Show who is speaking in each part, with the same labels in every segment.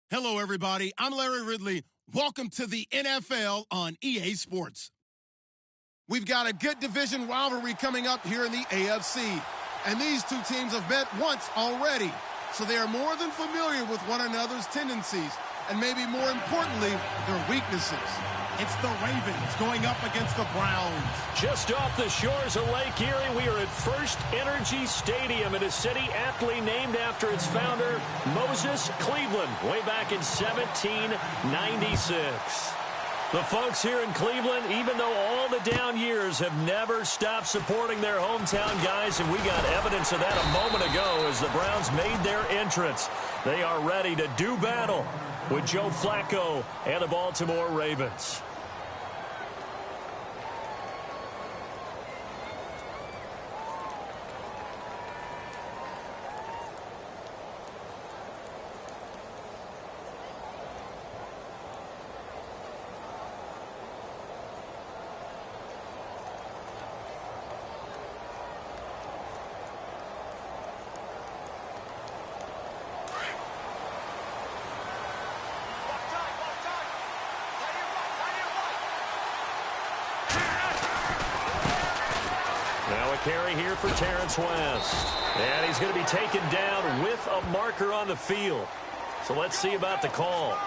Speaker 1: Hello, everybody. I'm Larry Ridley. Welcome to the NFL on EA Sports. We've got a good division rivalry coming up here in the AFC, and these two teams have met once already, so they are more than familiar with one another's tendencies, and maybe more importantly, their weaknesses. It's the Ravens going up against the Browns.
Speaker 2: Just off the shores of Lake Erie, we are at First Energy Stadium in a city aptly named after its founder, Moses Cleveland, way back in 1796. The folks here in Cleveland, even though all the down years, have never stopped supporting their hometown guys, and we got evidence of that a moment ago as the Browns made their entrance. They are ready to do battle with Joe Flacco and the Baltimore Ravens. Carry here for Terrence West. And he's going to be taken down with a marker on the field. So let's see about the call.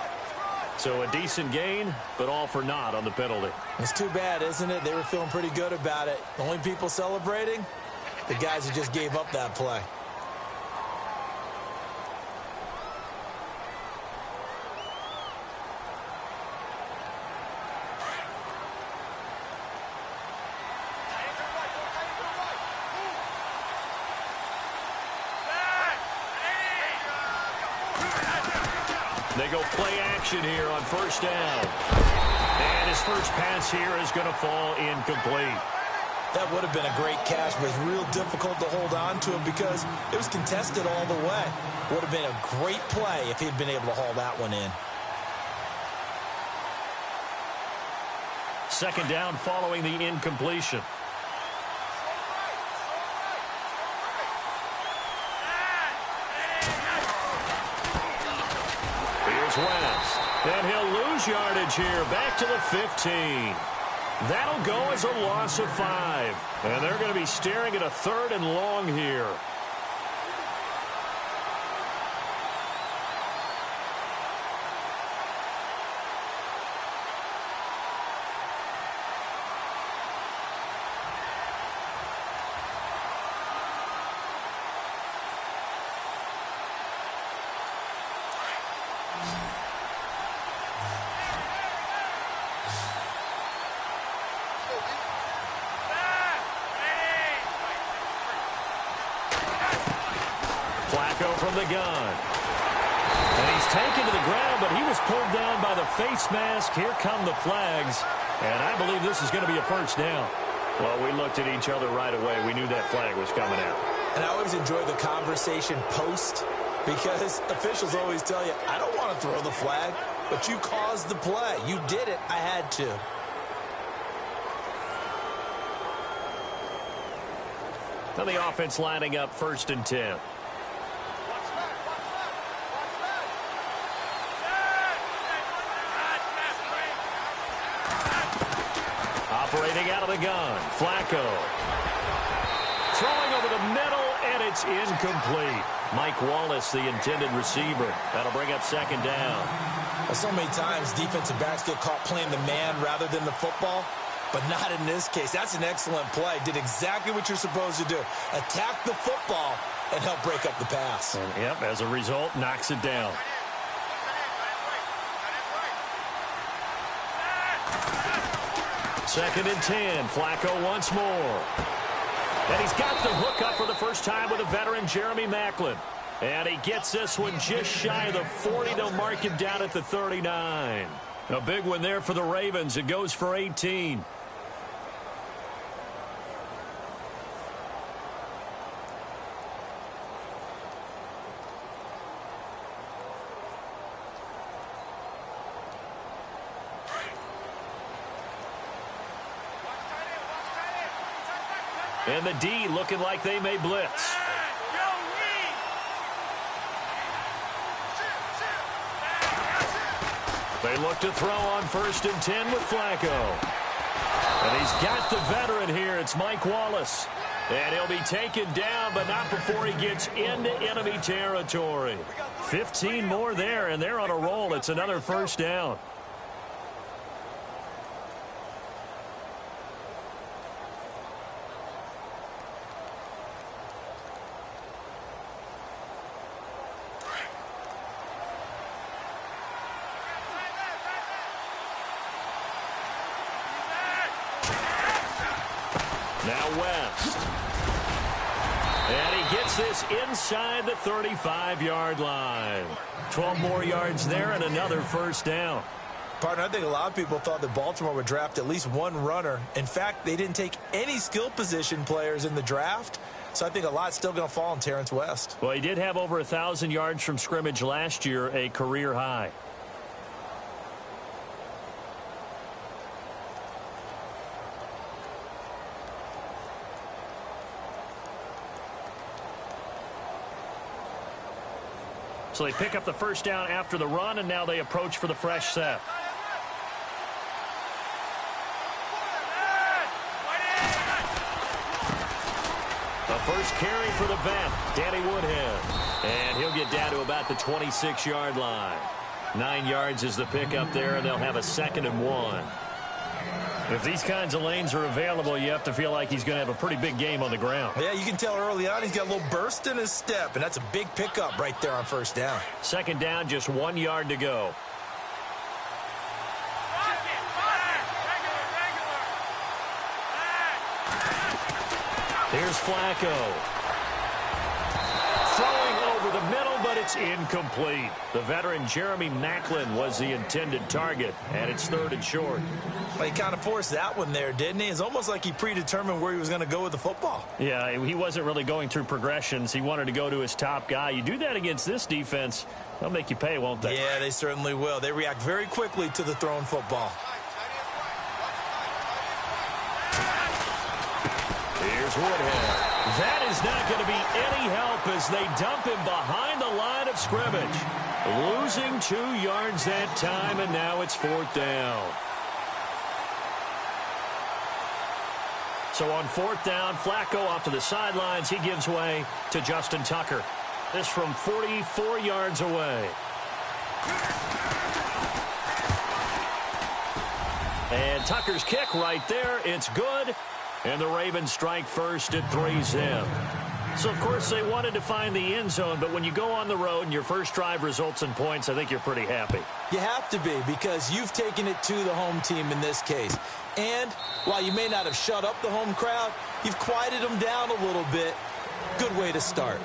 Speaker 2: So a decent gain, but all for naught on the penalty.
Speaker 3: It's too bad, isn't it? They were feeling pretty good about it. The only people celebrating, the guys who just gave up that play.
Speaker 2: They go play action here on first down. And his first pass here is going to fall incomplete.
Speaker 3: That would have been a great catch, but it's real difficult to hold on to it because it was contested all the way. Would have been a great play if he'd been able to haul that one in.
Speaker 2: Second down following the incompletion. West, and he'll lose yardage here, back to the 15. That'll go as a loss of 5, and they're going to be staring at a 3rd and long here. From the gun. And he's taken to the ground, but he was pulled down by the face mask. Here come the flags. And I believe this is going to be a first down. Well, we looked at each other right away. We knew that flag was coming out.
Speaker 3: And I always enjoy the conversation post because officials always tell you, I don't want to throw the flag, but you caused the play. You did it. I had to.
Speaker 2: Now the offense lining up 1st and 10. Operating out of the gun, Flacco. Throwing over the middle, and it's incomplete. Mike Wallace, the intended receiver. That'll bring up 2nd down.
Speaker 3: Well, so many times defensive backs get caught playing the man rather than the football, but not in this case. That's an excellent play. Did exactly what you're supposed to do. Attack the football and help break up the pass.
Speaker 2: And, yep, as a result, knocks it down. Second and 10. Flacco once more. And he's got the hook up for the first time with a veteran, Jeremy Maclin. And he gets this one just shy of the 40. They'll mark him down at the 39. A big one there for the Ravens. It goes for 18. And the D looking like they may blitz. They look to throw on 1st and 10 with Flacco. And he's got the veteran here. It's Mike Wallace. And he'll be taken down, but not before he gets into enemy territory. 15 more there, and they're on a roll. It's another 1st down. Now West. And he gets this inside the 35-yard line. 12 more yards there and another 1st down.
Speaker 3: Partner, I think a lot of people thought that Baltimore would draft at least one runner. In fact, they didn't take any skill position players in the draft. So I think a lot's still going to fall on Terrence West.
Speaker 2: Well, he did have over 1,000 yards from scrimmage last year, a career high. So they pick up the 1st down after the run, and now they approach for the fresh set. The first carry for the vet, Danny Woodhead. And he'll get down to about the 26-yard line. 9 yards is the pickup there, and they'll have a 2nd and 1. If these kinds of lanes are available, you have to feel like he's going to have a pretty big game on the ground.
Speaker 3: Yeah, you can tell early on he's got a little burst in his step, and that's a big pickup right there on 1st down.
Speaker 2: 2nd down, just 1 yard to go. Here's Flacco. Throwing over the middle, but it's incomplete. The veteran Jeremy Maclin was the intended target, and it's 3rd and short.
Speaker 3: Well, he kind of forced that one there, didn't he? It's almost like he predetermined where he was going to go with the football.
Speaker 2: Yeah, he wasn't really going through progressions. He wanted to go to his top guy. You do that against this defense, they'll make you pay, won't they?
Speaker 3: Yeah, they certainly will. They react very quickly to the thrown football.
Speaker 2: Here's Woodhead. That is not going to be any help as they dump him behind the line of scrimmage. Losing 2 yards that time, and now it's 4th down. So on 4th down, Flacco off to the sidelines. He gives way to Justin Tucker. This from 44 yards away. And Tucker's kick right there. It's good. And the Ravens strike first at 3-zip. So, of course, they wanted to find the end zone, but when you go on the road and your first drive results in points, I think you're pretty happy.
Speaker 3: You have to be, because you've taken it to the home team in this case. And while you may not have shut up the home crowd, you've quieted them down a little bit. Good way to start.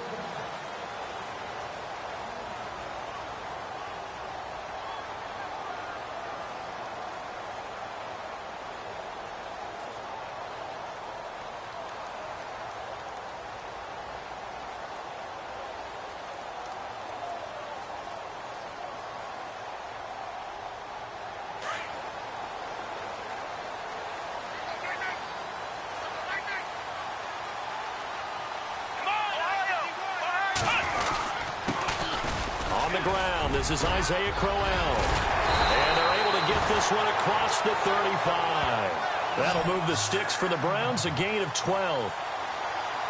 Speaker 2: This is Isaiah Crowell. And they're able to get this one across the 35. That'll move the sticks for the Browns, a gain of 12.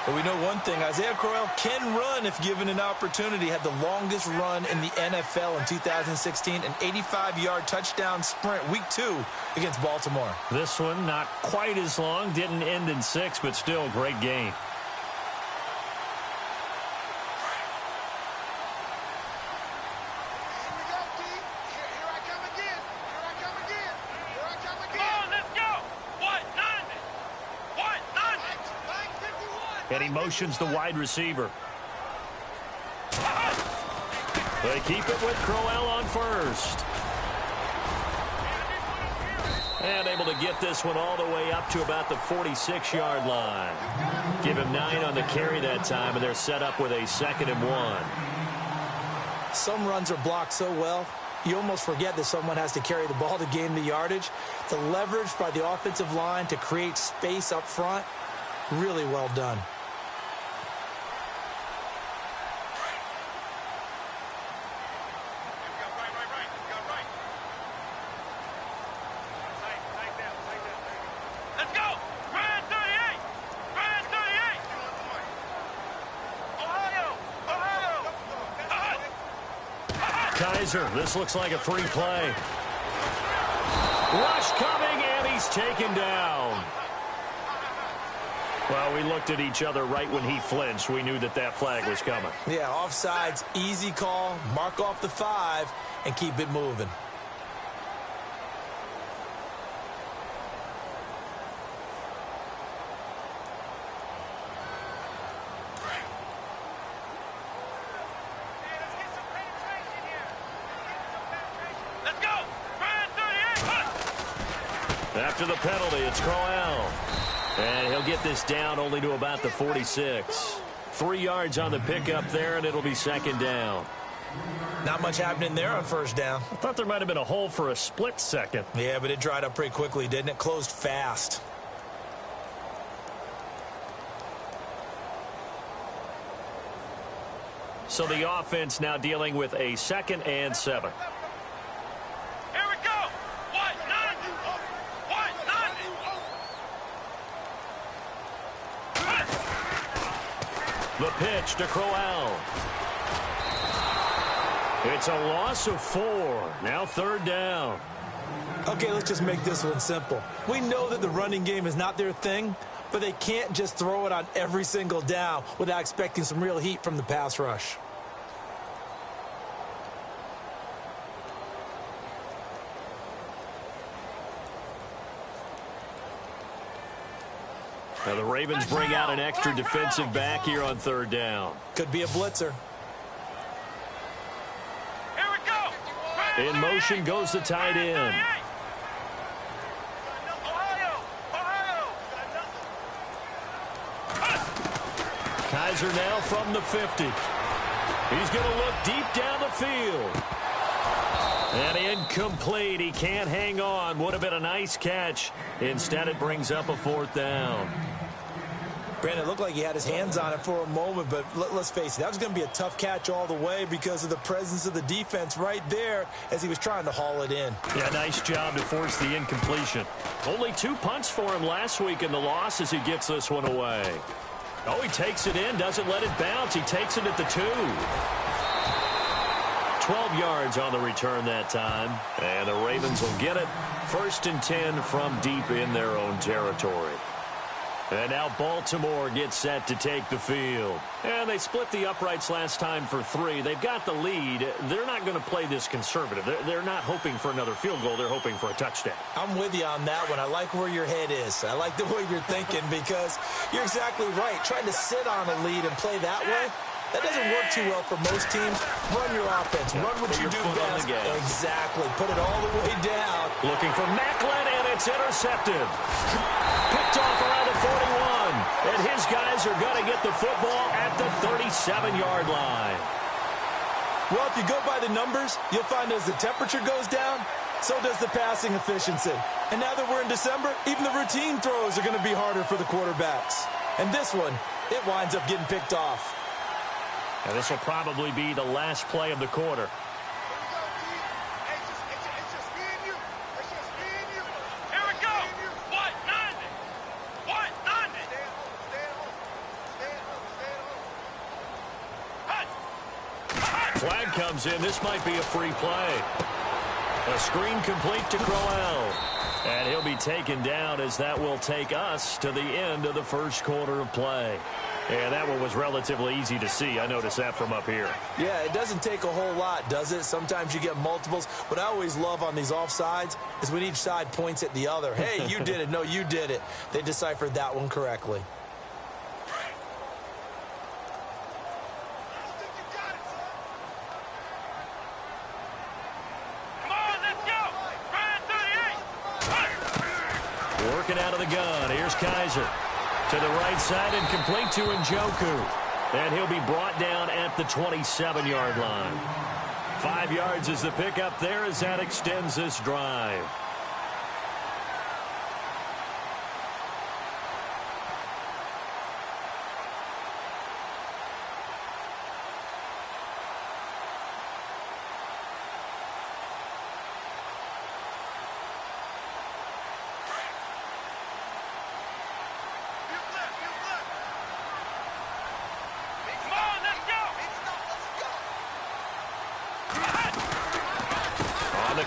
Speaker 3: But we know one thing, Isaiah Crowell can run if given an opportunity. Had the longest run in the NFL in 2016, an 85-yard touchdown sprint, week 2 against Baltimore.
Speaker 2: This one not quite as long, didn't end in 6, but still a great gain. And he motions the wide receiver. They keep it with Crowell on first. And able to get this one all the way up to about the 46-yard line. Give him 9 on the carry that time, and they're set up with a 2nd and 1.
Speaker 3: Some runs are blocked so well, you almost forget that someone has to carry the ball to gain the yardage. The leverage by the offensive line to create space up front, really well done.
Speaker 2: Kaiser, this looks like a free play. Rush coming, and he's taken down. Well, we looked at each other right when he flinched. We knew that flag was coming.
Speaker 3: Yeah, offsides, easy call. Mark off the 5 and keep it moving.
Speaker 2: After the penalty, it's Crowell. And he'll get this down only to about the 46. 3 yards on the pickup there, and it'll be second down.
Speaker 3: Not much happening there on first down.
Speaker 2: I thought there might have been a hole for a split second.
Speaker 3: Yeah, but it dried up pretty quickly, didn't it? Closed fast.
Speaker 2: So the offense now dealing with a 2nd and 7. The pitch to Crowell. It's a loss of 4. Now 3rd down.
Speaker 3: Okay, let's just make this one simple. We know that the running game is not their thing, but they can't just throw it on every single down without expecting some real heat from the pass rush.
Speaker 2: Now the Ravens bring out an extra defensive back here on 3rd down.
Speaker 3: Could be a blitzer.
Speaker 4: Here we go.
Speaker 2: In motion goes the tight end. Kaiser now from the 50. He's going to look deep down the field. And incomplete. He can't hang on. Would have been a nice catch. Instead, it brings up a 4th down.
Speaker 3: Brandon, it looked like he had his hands on it for a moment, but let's face it, that was going to be a tough catch all the way because of the presence of the defense right there as he was trying to haul it in.
Speaker 2: Yeah, nice job to force the incompletion. Only 2 punts for him last week in the loss as he gets this one away. Oh, he takes it in, doesn't let it bounce. He takes it at the 2. 12 yards on the return that time. And the Ravens will get it. 1st and 10 from deep in their own territory. And now Baltimore gets set to take the field. And they split the uprights last time for 3. They've got the lead. They're not going to play this conservative. They're not hoping for another field goal. They're hoping for a touchdown.
Speaker 3: I'm with you on that one. I like where your head is. I like the way you're thinking because you're exactly right. Trying to sit on a lead and play that way, that doesn't work too well for most teams. Run your offense. Run what you do best. Exactly. Put it all the way down.
Speaker 2: Looking for Macklin, and it's intercepted. Picked off around the 41. And his guys are going to get the football at the 37-yard line.
Speaker 3: Well, if you go by the numbers, you'll find as the temperature goes down, so does the passing efficiency. And now that we're in December, even the routine throws are going to be harder for the quarterbacks. And this one, it winds up getting picked off.
Speaker 2: And this will probably be the last play of the quarter. Flag comes in. This might be a free play. A screen complete to Crowell. And he'll be taken down as that will take us to the end of the 1st quarter of play. And that one was relatively easy to see. I noticed that from up here.
Speaker 3: Yeah, it doesn't take a whole lot, does it? Sometimes you get multiples. What I always love on these offsides is when each side points at the other. Hey, you did it. No, you did it. They deciphered that one correctly.
Speaker 2: Working out of the gun. Here's Kaiser. To the right side and complete to Njoku. And he'll be brought down at the 27-yard line. 5 yards is the pickup there as that extends this drive.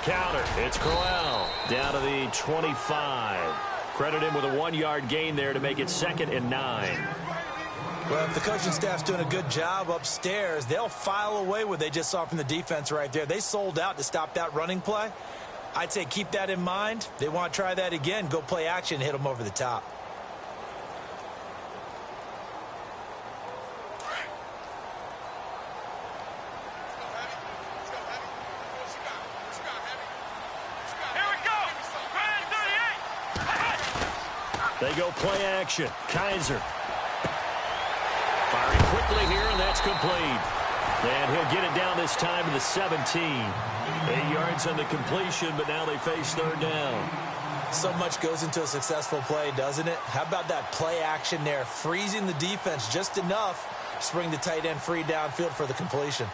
Speaker 2: counter. It's Crowell down to the 25. Credit him with a 1-yard gain there to make it 2nd and 9.
Speaker 3: Well, if the coaching staff's doing a good job upstairs, they'll file away what they just saw from the defense right there. They sold out to stop that running play. I'd say keep that in mind. They want to try that again. Go play action and hit them over the top.
Speaker 2: They go play action. Kaiser. Firing quickly here, and that's complete. And he'll get it down this time to the 17. 8 yards on the completion, but now they face 3rd down.
Speaker 3: So much goes into a successful play, doesn't it? How about that play action there? Freezing the defense just enough to bring the tight end free downfield for the completion.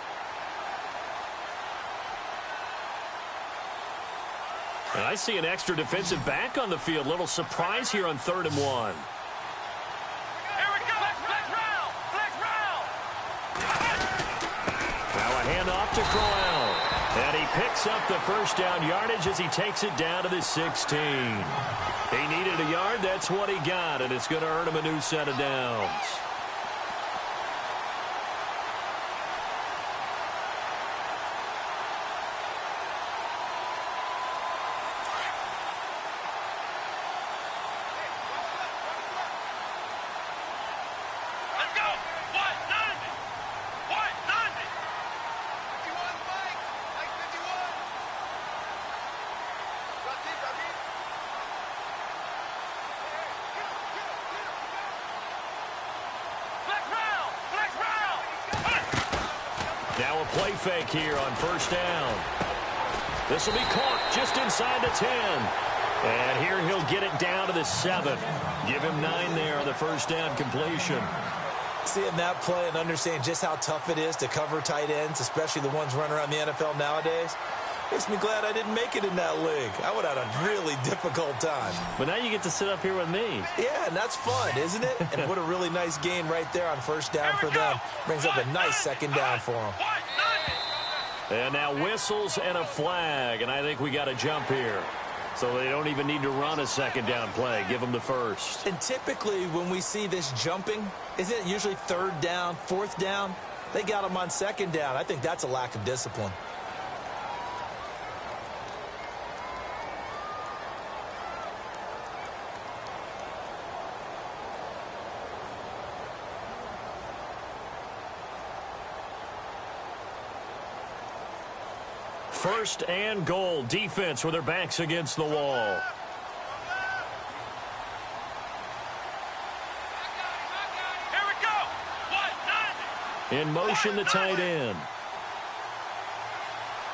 Speaker 2: And I see an extra defensive back on the field. Little surprise here on 3rd and 1.
Speaker 4: Here we go. Flex round. Flex round.
Speaker 2: Now a handoff to Crowell. And he picks up the 1st down yardage as he takes it down to the 16. He needed a yard. That's what he got. And it's going to earn him a new set of downs. Now a play fake here on 1st down. This will be caught just inside the 10. And here he'll get it down to the 7. Give him 9 there on the 1st down completion.
Speaker 3: Seeing that play and understanding just how tough it is to cover tight ends, especially the ones running around the NFL nowadays, makes me glad I didn't make it in that league. I would have had a really difficult time.
Speaker 2: But now you get to sit up here with me.
Speaker 3: Yeah, and that's fun, isn't it? And what a really nice gain right there on 1st down for them. Brings up a nice 2nd down for them.
Speaker 2: And now whistles and a flag, and I think we got a jump here. So they don't even need to run a 2nd down play. Give them the 1st.
Speaker 3: And typically when we see this jumping, isn't it usually 3rd down, 4th down? They got them on 2nd down. I think that's a lack of discipline.
Speaker 2: First and goal. Defense with their backs against the wall.
Speaker 4: Here we go.
Speaker 2: In motion, the tight end.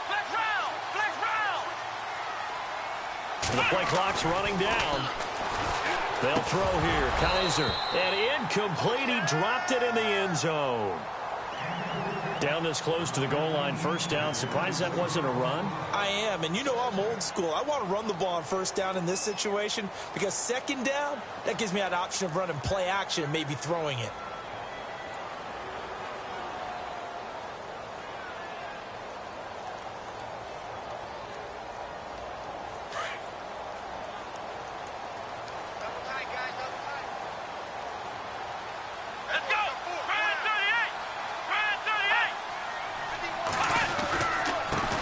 Speaker 4: Flex round. Flex round.
Speaker 2: And the play clock's running down. They'll throw here. Kaiser. And incomplete. He dropped it in the end zone. Down this close to the goal line, 1st down. Surprised that wasn't a run?
Speaker 3: I am, and you know I'm old school. I want to run the ball on 1st down in this situation because 2nd down, that gives me that option of running play action and maybe throwing it.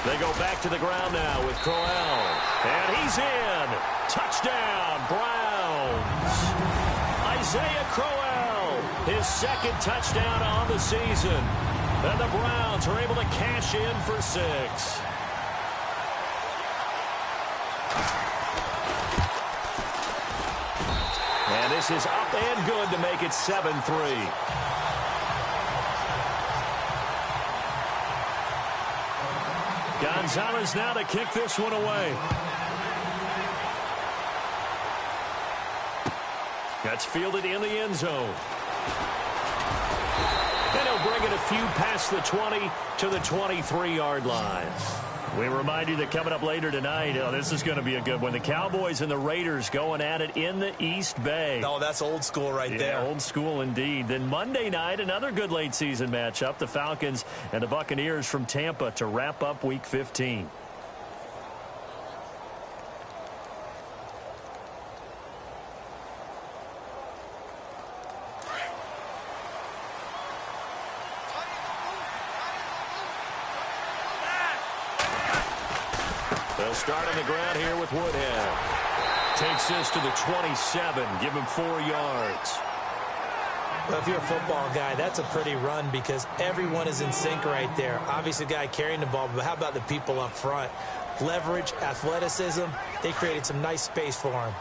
Speaker 2: They go back to the ground now with Crowell. And he's in. Touchdown, Browns. Isaiah Crowell, his 2nd touchdown on the season. And the Browns are able to cash in for 6. And this is up and good to make it 7-3. Gonzalez now to kick this one away. That's fielded in the end zone. And he'll bring it a few past the 20 to the 23-yard line. We remind you that coming up later tonight, this is going to be a good one. The Cowboys and the Raiders going at it in the East Bay.
Speaker 3: Oh, that's old school right there.
Speaker 2: Old school indeed. Then Monday night, another good late season matchup. The Falcons and the Buccaneers from Tampa to wrap up Week 15. They'll start on the ground here with Woodhead. Takes this to the 27. Give him 4 yards.
Speaker 3: Well, if you're a football guy, that's a pretty run because everyone is in sync right there. Obviously, the guy carrying the ball, but how about the people up front? Leverage, athleticism, they created some nice space for him.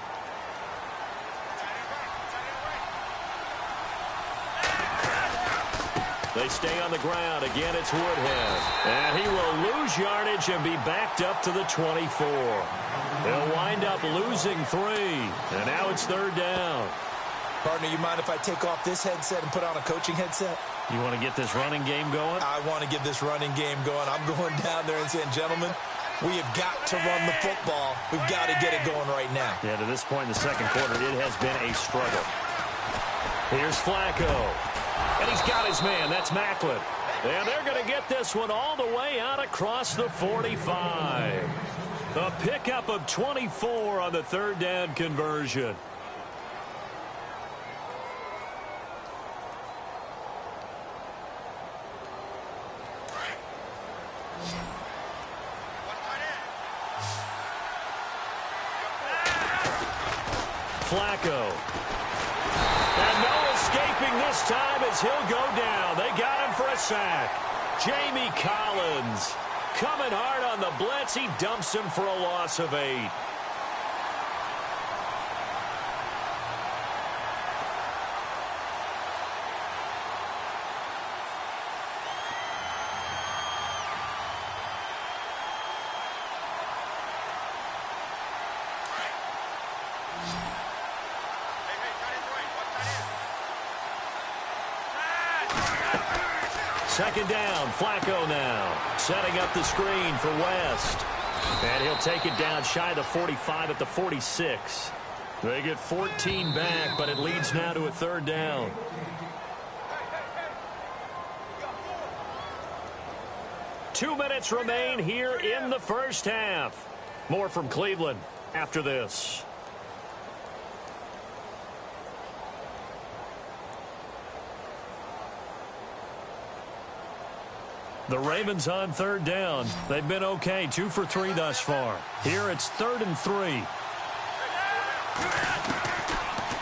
Speaker 2: They stay on the ground. Again, it's Woodhead. And he will lose yardage and be backed up to the 24. They'll wind up losing 3. And now it's 3rd down.
Speaker 3: Partner, you mind if I take off this headset and put on a coaching headset?
Speaker 2: You want to get this running game going?
Speaker 3: I want to get this running game going. I'm going down there and saying, gentlemen, we have got to run the football. We've got to get it going right now.
Speaker 2: Yeah, to this point in the second quarter, it has been a struggle. Here's Flacco. And he's got his man. That's Macklin. And they're going to get this one all the way out across the 45. A pickup of 24 on the 3rd down conversion. Flacco. And no escaping this time as he'll go down. They got him for a sack. Jamie Collins coming hard on the blitz. He dumps him for a loss of 8. Second down, Flacco now. Setting up the screen for West. And he'll take it down shy of the 45 at the 46. They get 14 back, but it leads now to a 3rd down. Two minutes remain here in the first half. More from Cleveland after this. The Ravens on 3rd down. They've been okay, 2 for 3 thus far. Here it's 3rd and 3.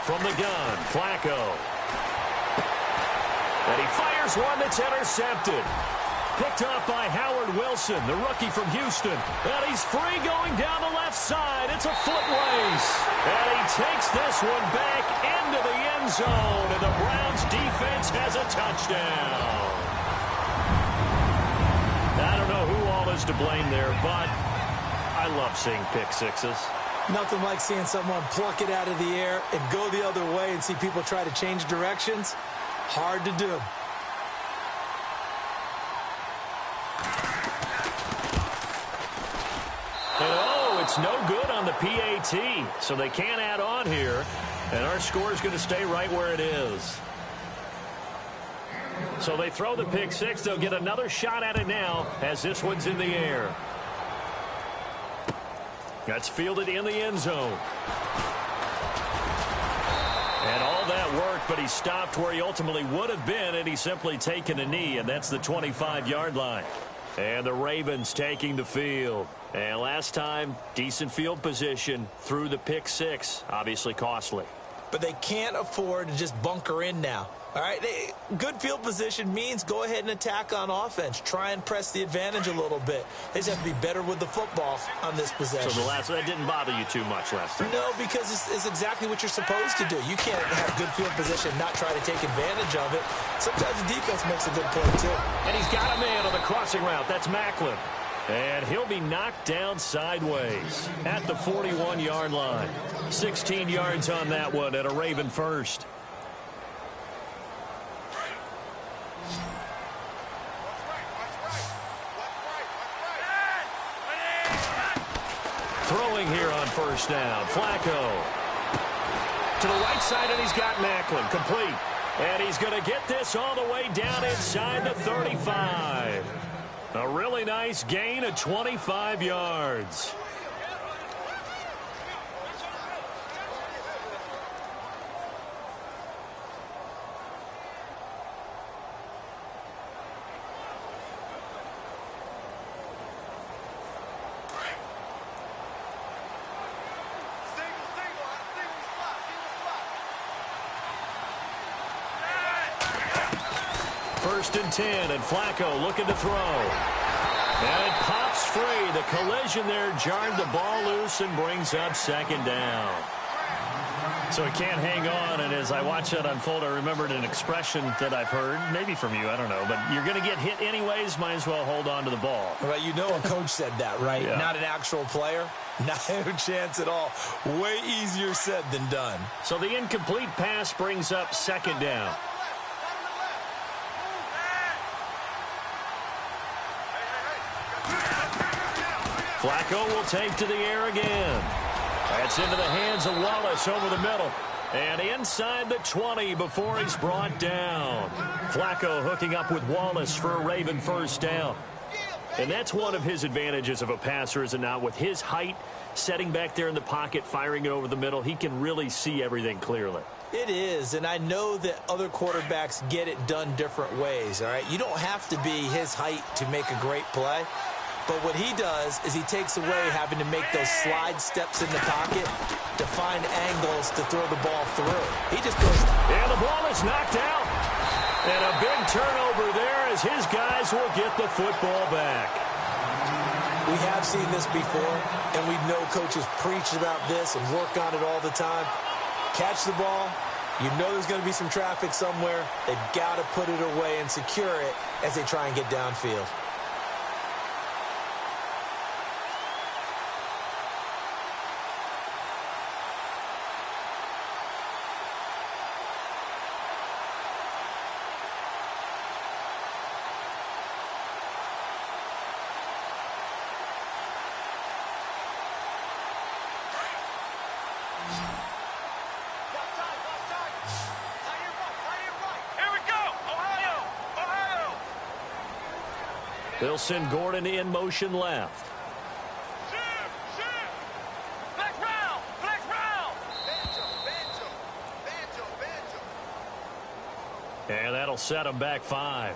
Speaker 2: From the gun, Flacco. And he fires one that's intercepted. Picked off by Howard Wilson, the rookie from Houston. And he's free going down the left side. It's a foot race. And he takes this one back into the end zone. And the Browns defense has a touchdown. I don't know who all is to blame there, but I love seeing pick sixes.
Speaker 3: Nothing like seeing someone pluck it out of the air and go the other way and see people try to change directions. Hard to do.
Speaker 2: And oh, it's no good on the PAT, so they can't add on here, and our score is going to stay right where it is. So they throw the pick six. They'll get another shot at it now as this one's in the air. That's fielded in the end zone. And all that worked, but he stopped where he ultimately would have been, and he's simply taken a knee, and that's the 25-yard line. And the Ravens taking the field. And last time, decent field position through the pick six. Obviously costly.
Speaker 3: But they can't afford to just bunker in now. All right, good field position means go ahead and attack on offense. Try and press the advantage a little bit. They just have to be better with the football on this possession.
Speaker 2: So that didn't bother you too much last time?
Speaker 3: No, because it's exactly what you're supposed to do. You can't have good field position and not try to take advantage of it. Sometimes the defense makes a good play, too.
Speaker 2: And he's got a man on the crossing route. That's Macklin. And he'll be knocked down sideways at the 41-yard line. 16 yards on that one and a Raven first. Throwing here on first down. Flacco. To the right side, and he's got Macklin. Complete. And he's going to get this all the way down inside the 35. A really nice gain of 25 yards. 1st and 10, and Flacco looking to throw. And it pops free. The collision there jarred the ball loose and brings up 2nd down. So he can't hang on, and as I watch that unfold, I remembered an expression that I've heard, maybe from you, I don't know, but you're going to get hit anyways, might as well hold on to the ball.
Speaker 3: Well, you know a coach said that, right?
Speaker 2: Yeah.
Speaker 3: Not an actual player. Not a chance at all. Way easier said than done.
Speaker 2: So the incomplete pass brings up 2nd down. Flacco will take to the air again. That's into the hands of Wallace over the middle. And inside the 20 before he's brought down. Flacco hooking up with Wallace for a Raven 1st down. And that's one of his advantages of a passer, is it not? With his height, setting back there in the pocket, firing it over the middle, he can really see everything clearly.
Speaker 3: It is, and I know that other quarterbacks get it done different ways, all right? You don't have to be his height to make a great play. But what he does is he takes away having to make those slide steps in the pocket to find angles to throw the ball through. He just goes.
Speaker 2: And the ball is knocked out. And a big turnover there as his guys will get the football back.
Speaker 3: We have seen this before, and we know coaches preach about this and work on it all the time. Catch the ball. You know there's going to be some traffic somewhere. They've got to put it away and secure it as they try and get downfield.
Speaker 2: They'll send Gordon in motion left.
Speaker 4: Flex round! Flex round!
Speaker 2: And that'll set him back 5.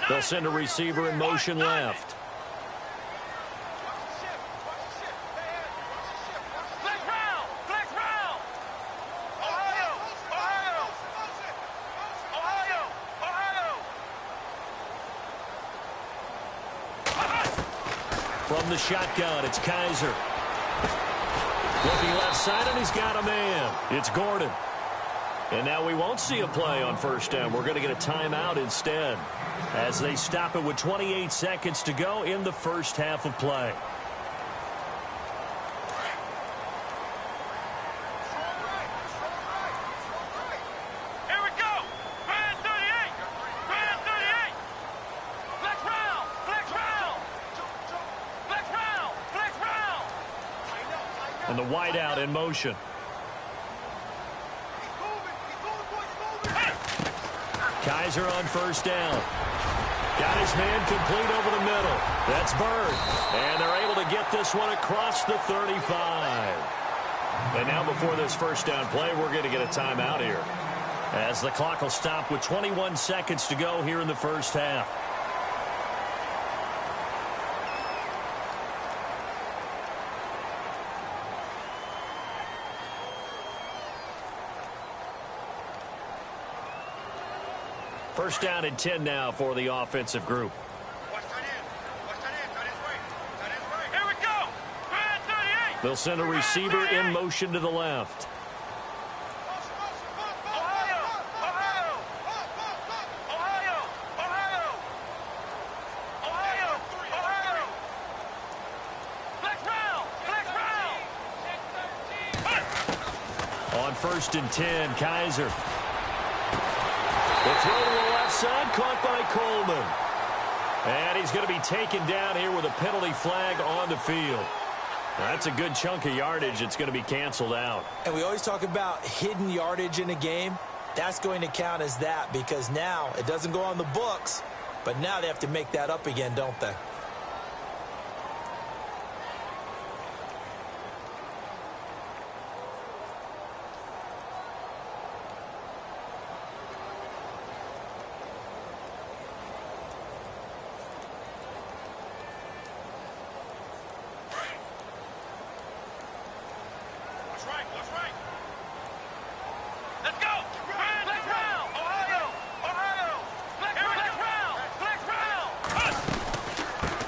Speaker 2: They'll send a receiver in motion left.
Speaker 4: Flex round! Flex round! Ohio! Ohio! Ohio!
Speaker 2: From the shotgun, it's Kaiser. Looking left side, and he's got a man. It's Gordon. And now we won't see a play on 1st down. We're going to get a timeout instead, as they stop it with 28 seconds to go in the 1st half of play.
Speaker 4: Here we go! Brand 38! Brand 38! Flex round! Flex round! Flex round! Flex round!
Speaker 2: And the wideout in motion. Kaiser on 1st down. Got his man complete over the middle. That's Bird. And they're able to get this one across the 35. And now before this 1st down play, we're going to get a timeout here, as the clock will stop with 21 seconds to go here in the 1st half. First down and 10 now for the offensive group.
Speaker 4: Here we go! Brand 38!
Speaker 2: They'll send a receiver in motion to the left.
Speaker 4: Ohio! Ohio! Ohio! Ohio! Ohio! Ohio! Flex round! Flex round!
Speaker 2: On 1st and 10, Kaiser. The throw to the left side, caught by Coleman. And he's going to be taken down here with a penalty flag on the field. That's a good chunk of yardage. It's going to be canceled out.
Speaker 3: And we always talk about hidden yardage in a game. That's going to count as that, because now it doesn't go on the books, but now they have to make that up again, don't they?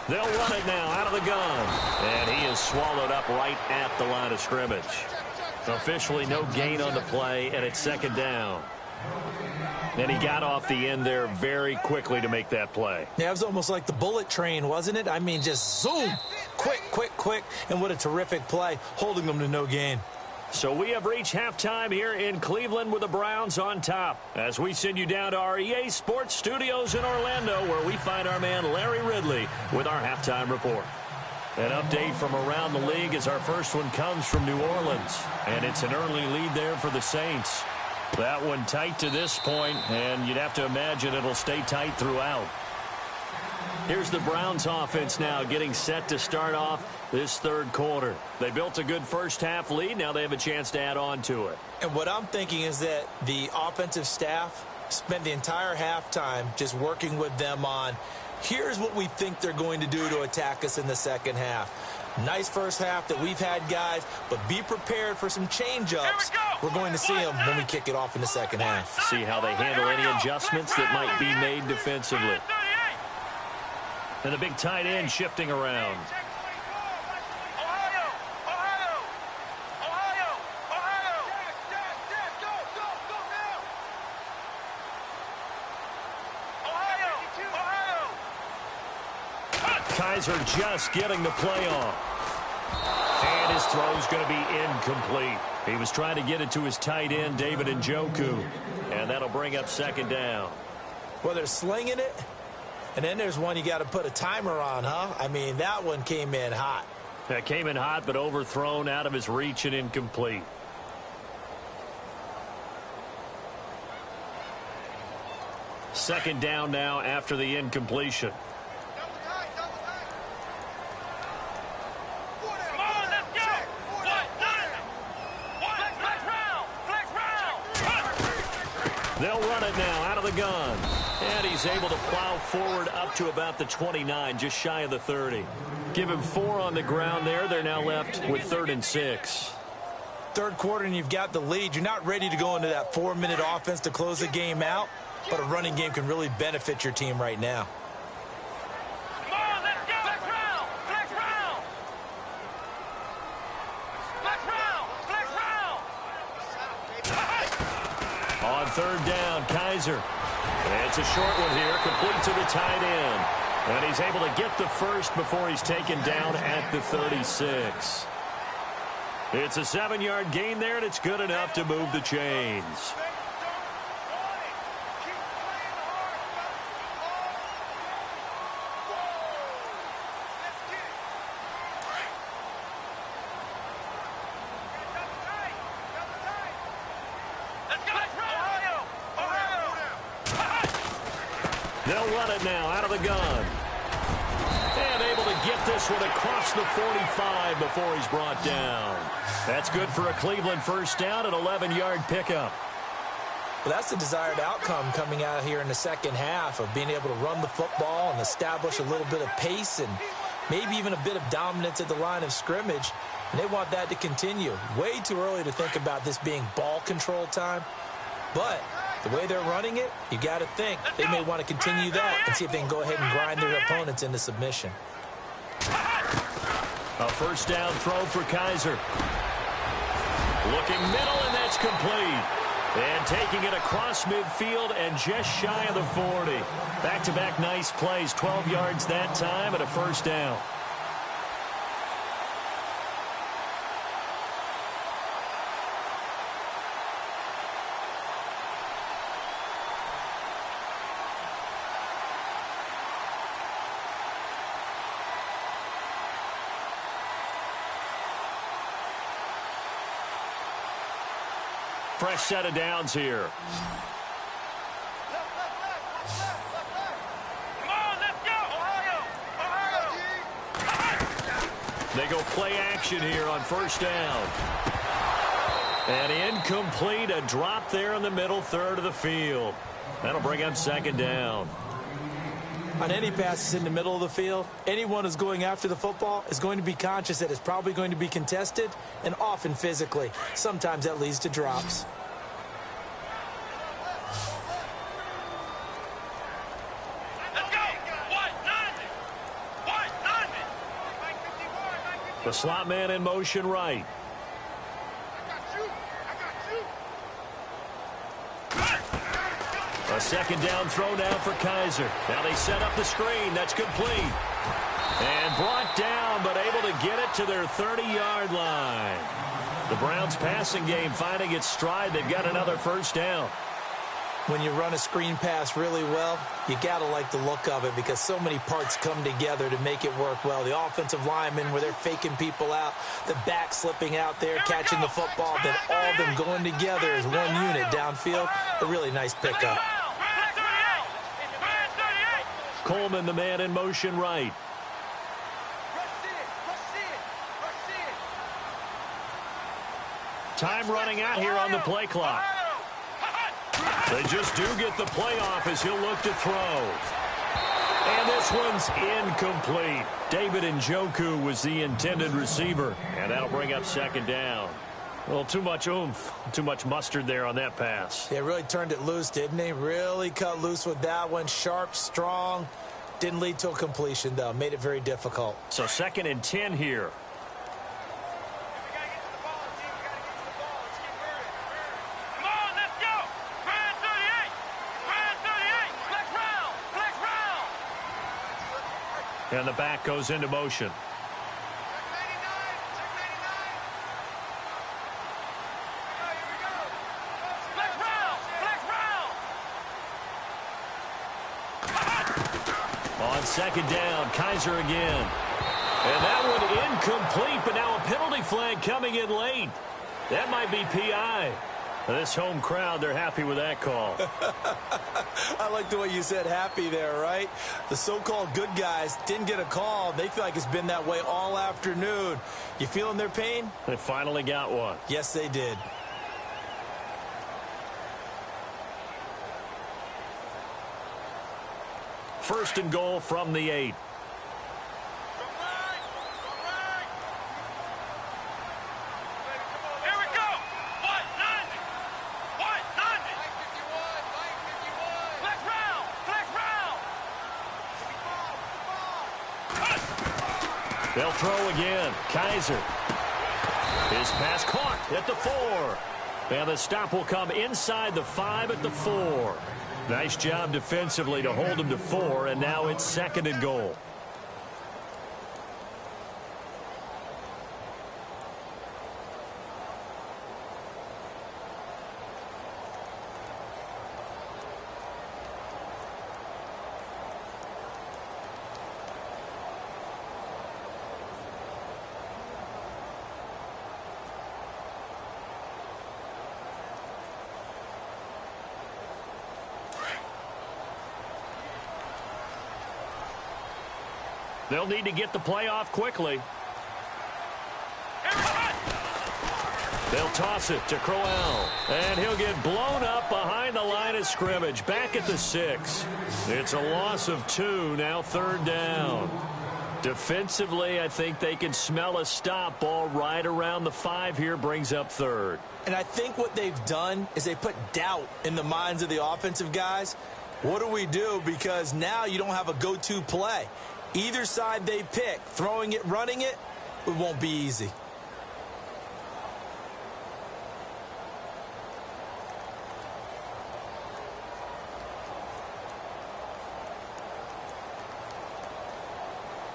Speaker 2: They'll run it now out of the gun. And he is swallowed up right at the line of scrimmage. Officially no gain on the play, and it's second down. And he got off the end there very quickly to make that play.
Speaker 3: Yeah, it was almost like the bullet train, wasn't it? I mean, just zoom. Quick, quick, quick. And what a terrific play, holding them to no gain.
Speaker 2: So we have reached halftime here in Cleveland with the Browns on top. As we send you down to our EA Sports Studios in Orlando, where we find our man Larry Ridley with our halftime report. An update from around the league as our first one comes from New Orleans. And it's an early lead there for the Saints. That one tight to this point, and you'd have to imagine it'll stay tight throughout. Here's the Browns offense now getting set to start off this third quarter. They built a good first half lead. Now they have a chance to add on to it.
Speaker 3: And what I'm thinking is that the offensive staff spent the entire halftime just working with them on, here's what we think they're going to do to attack us in the second half. Nice first half that we've had, guys, but be prepared for some change-ups. We're going to see them when we kick it off in the second half.
Speaker 2: See how they handle any adjustments that might be made defensively. And the big tight end shifting around. Kaiser just getting the play off. And his throw's going to be incomplete. He was trying to get it to his tight end, David Njoku. And that'll bring up second down.
Speaker 3: Well, they're slinging it. And then there's one you got to put a timer on, huh? I mean, that one came in hot.
Speaker 2: That came in hot, but overthrown, out of his reach and incomplete. Second down now after the incompletion. They'll run it now out of the gun. And he's able to plow forward up to about the 29, just shy of the 30. Give him 4 on the ground there. They're now left with 3rd and 6.
Speaker 3: Third quarter and you've got the lead. You're not ready to go into that 4-minute offense to close the game out, but a running game can really benefit your team right now.
Speaker 2: On third down, Kaiser. It's a short one here, complete to the tight end. And he's able to get the first before he's taken down at the 36. It's a 7-yard gain there, and it's good enough to move the chains. They'll run it now out of the gun. And able to get this one across the 45 before he's brought down. That's good for a Cleveland first down, an 11-yard pickup.
Speaker 3: Well, that's the desired outcome coming out here in the second half of being able to run the football and establish a little bit of pace and maybe even a bit of dominance at the line of scrimmage. And they want that to continue. Way too early to think about this being ball control time. But the way they're running it, you got to think they may want to continue that and see if they can go ahead and grind their opponents into submission.
Speaker 2: A first down throw for Kaiser. Looking middle, and that's complete. And taking it across midfield and just shy of the 40. Back-to-back nice plays, 12 yards that time and a first down. Fresh set of downs here.
Speaker 4: Come on, let's go, Ohio!
Speaker 2: They go play action here on first down. And incomplete, a drop there in the middle third of the field. That'll bring up second down.
Speaker 3: On any passes in the middle of the field, anyone who's going after the football is going to be conscious that it's probably going to be contested and often physically. Sometimes that leads to drops.
Speaker 4: Let's go! White 90! White
Speaker 2: The slot man in motion right. A second down throw now for Kaiser. Now they set up the screen. That's complete. And brought down, but able to get it to their 30-yard line. The Browns passing game finding its stride. They've got another first down.
Speaker 3: When you run a screen pass really well, you got to like the look of it because so many parts come together to make it work well. The offensive linemen where they're faking people out, the back slipping out there, catching the football, then all of them going together as one unit downfield. A really nice pickup.
Speaker 2: Coleman, the man in motion right. Time running out here on the play clock. They just do get the play off as he'll look to throw. And this one's incomplete. David Njoku was the intended receiver. And that'll bring up second down. Well, too much oomph, too much mustard there on that pass.
Speaker 3: They really turned it loose, didn't they? Really cut loose with that one. Sharp, strong. Didn't lead to a completion, though. Made it very difficult.
Speaker 2: So 2nd and 10 here. And the back goes into motion. On second down, Kaiser again. And that one incomplete, but now a penalty flag coming in late. That might be PI. This home crowd, they're happy with that call.
Speaker 3: I like the way you said happy there, right? The so-called good guys didn't get a call. They feel like it's been that way all afternoon. You feeling their pain?
Speaker 2: They finally got one.
Speaker 3: Yes, they did.
Speaker 2: First and goal from the 8. They'll throw again. Kaiser. His pass caught at the 4. And the stop will come inside the 5 at the 4. Nice job defensively to hold him to 4, and now it's 2nd and goal. They'll need to get the play off quickly. They'll toss it to Crowell. And he'll get blown up behind the line of scrimmage. Back at the 6. It's a loss of 2. Now 3rd down. Defensively, I think they can smell a stop ball right around the 5 here. Brings up 3rd.
Speaker 3: And I think what they've done is they put doubt in the minds of the offensive guys. What do we do? Because now you don't have a go-to play. Either side they pick, throwing it, running it, it won't be easy.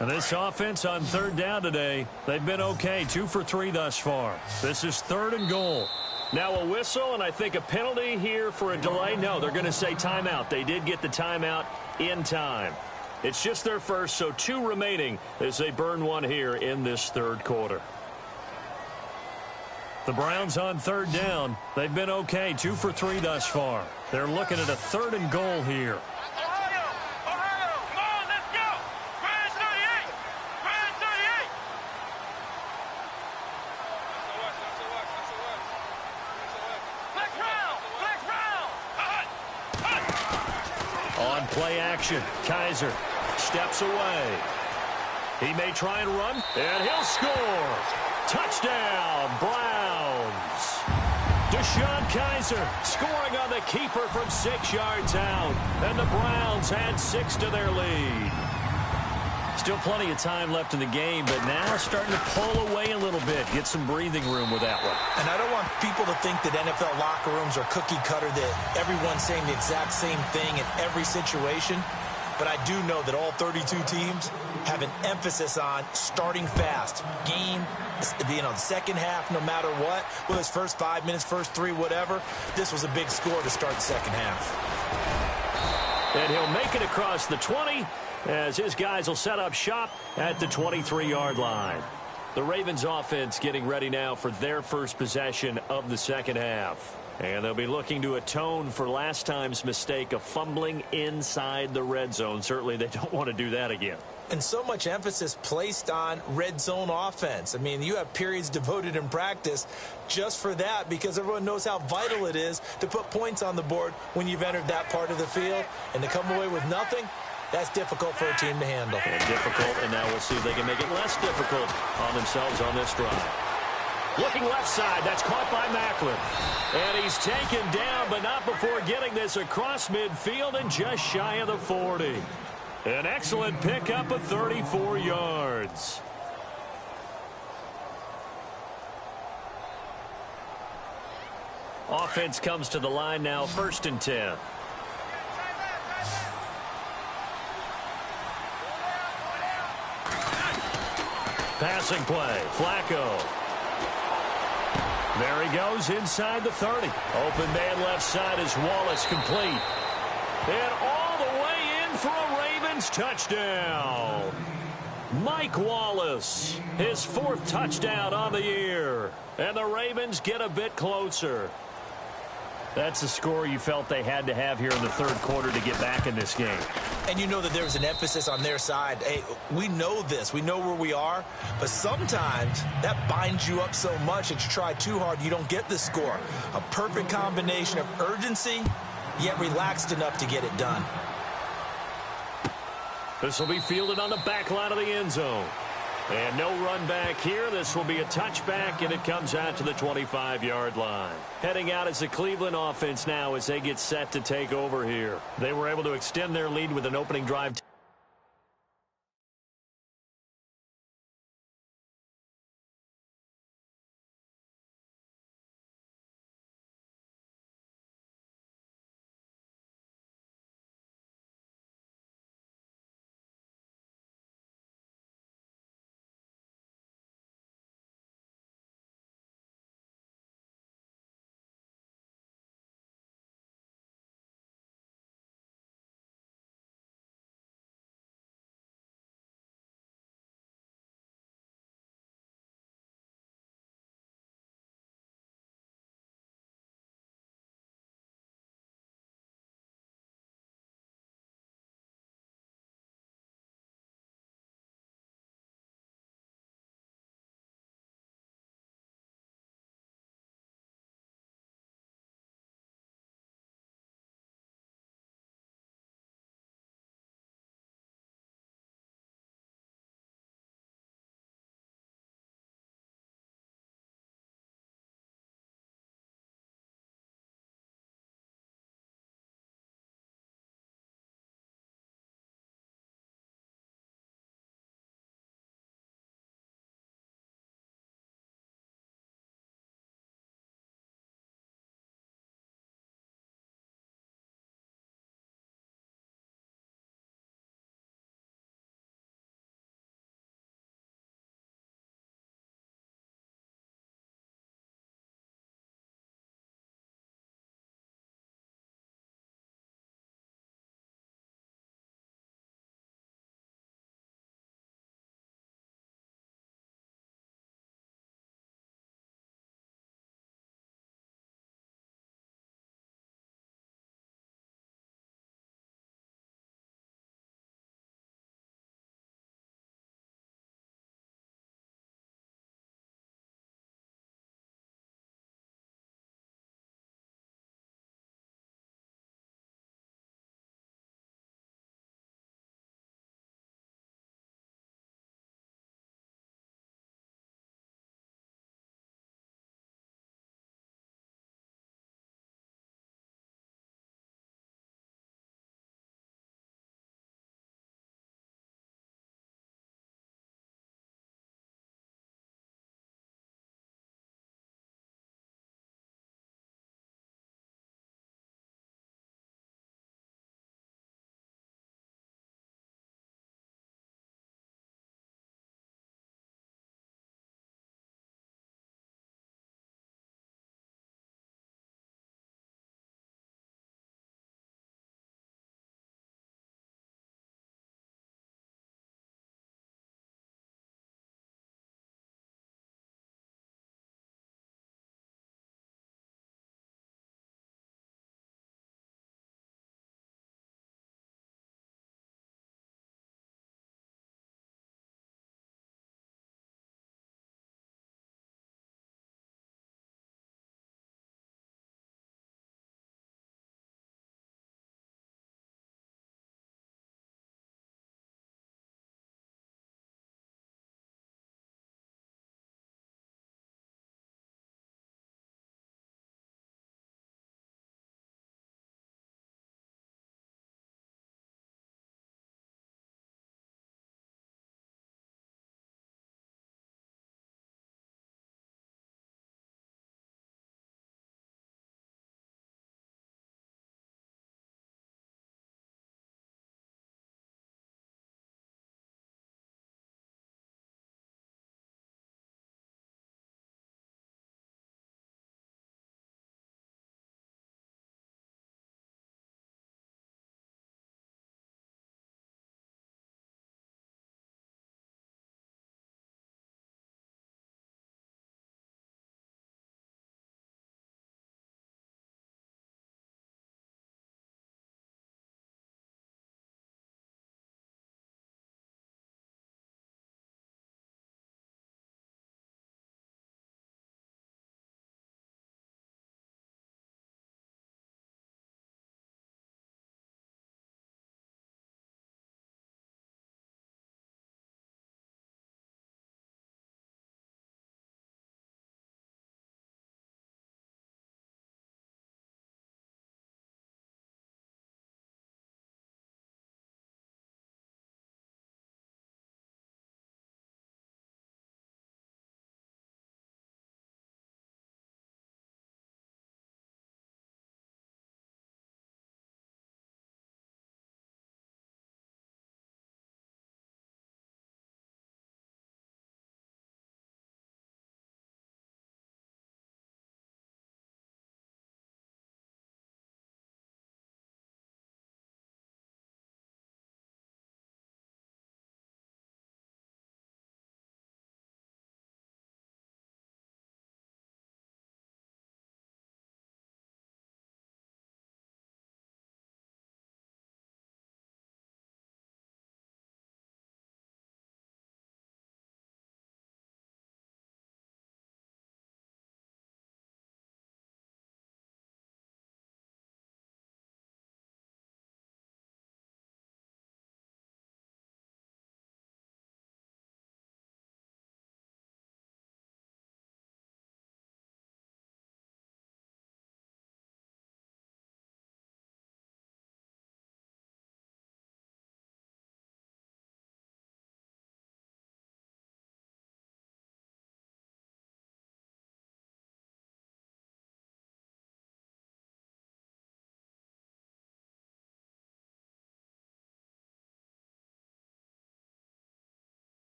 Speaker 2: And this offense on 3rd down today, they've been okay. 2 for 3 thus far. This is 3rd and goal. Now a whistle, and I think a penalty here for a delay. No, they're going to say timeout. They did get the timeout in time. It's just their first, so 2 remaining as they burn one here in this 3rd quarter. The Browns on 3rd down. They've been okay. 2 for 3 thus far. They're looking at a 3rd and goal here. On play action, Kaiser steps away. He may try and run, and he'll score. Touchdown, Browns. DeShone Kaiser scoring on the keeper from 6 yards out. And the Browns add 6 to their lead. Still plenty of time left in the game, but now starting to pull away a little bit. Get some breathing room with that one.
Speaker 3: And I don't want people to think that NFL locker rooms are cookie cutter, that everyone's saying the exact same thing in every situation. But I do know that all 32 teams have an emphasis on starting fast. Game, the second half, no matter what, whether it's first 5 minutes, first 3, whatever, this was a big score to start the second half.
Speaker 2: And he'll make it across the 20 as his guys will set up shop at the 23-yard line. The Ravens offense getting ready now for their first possession of the second half. And they'll be looking to atone for last time's mistake of fumbling inside the red zone. Certainly they don't want to do that again.
Speaker 3: And so much emphasis placed on red zone offense. I mean, you have periods devoted in practice just for that because everyone knows how vital it is to put points on the board when you've entered that part of the field. And to come away with nothing, that's difficult for a team to handle.
Speaker 2: And difficult, and now we'll see if they can make it less difficult on themselves on this drive. Looking left side, that's caught by Macklin. And he's taken down, but not before getting this across midfield and just shy of the 40. An excellent pickup of 34 yards. Offense comes to the line now, 1st and 10. Passing play, Flacco. There he goes inside the 30. Open man left side is Wallace, complete. And all the way in for a Ravens touchdown. Mike Wallace, his 4th touchdown on the year. And the Ravens get a bit closer. That's the score you felt they had to have here in the 3rd quarter to get back in this game.
Speaker 3: And you know that there was an emphasis on their side. Hey, we know this. We know where we are. But sometimes that binds you up so much that you try too hard, you don't get the score. A perfect combination of urgency, yet relaxed enough to get it done.
Speaker 2: This will be fielded on the back line of the end zone. And no run back here. This will be a touchback, and it comes out to the 25-yard line. Heading out is the Cleveland offense now as they get set to take over here. They were able to extend their lead with an opening drive.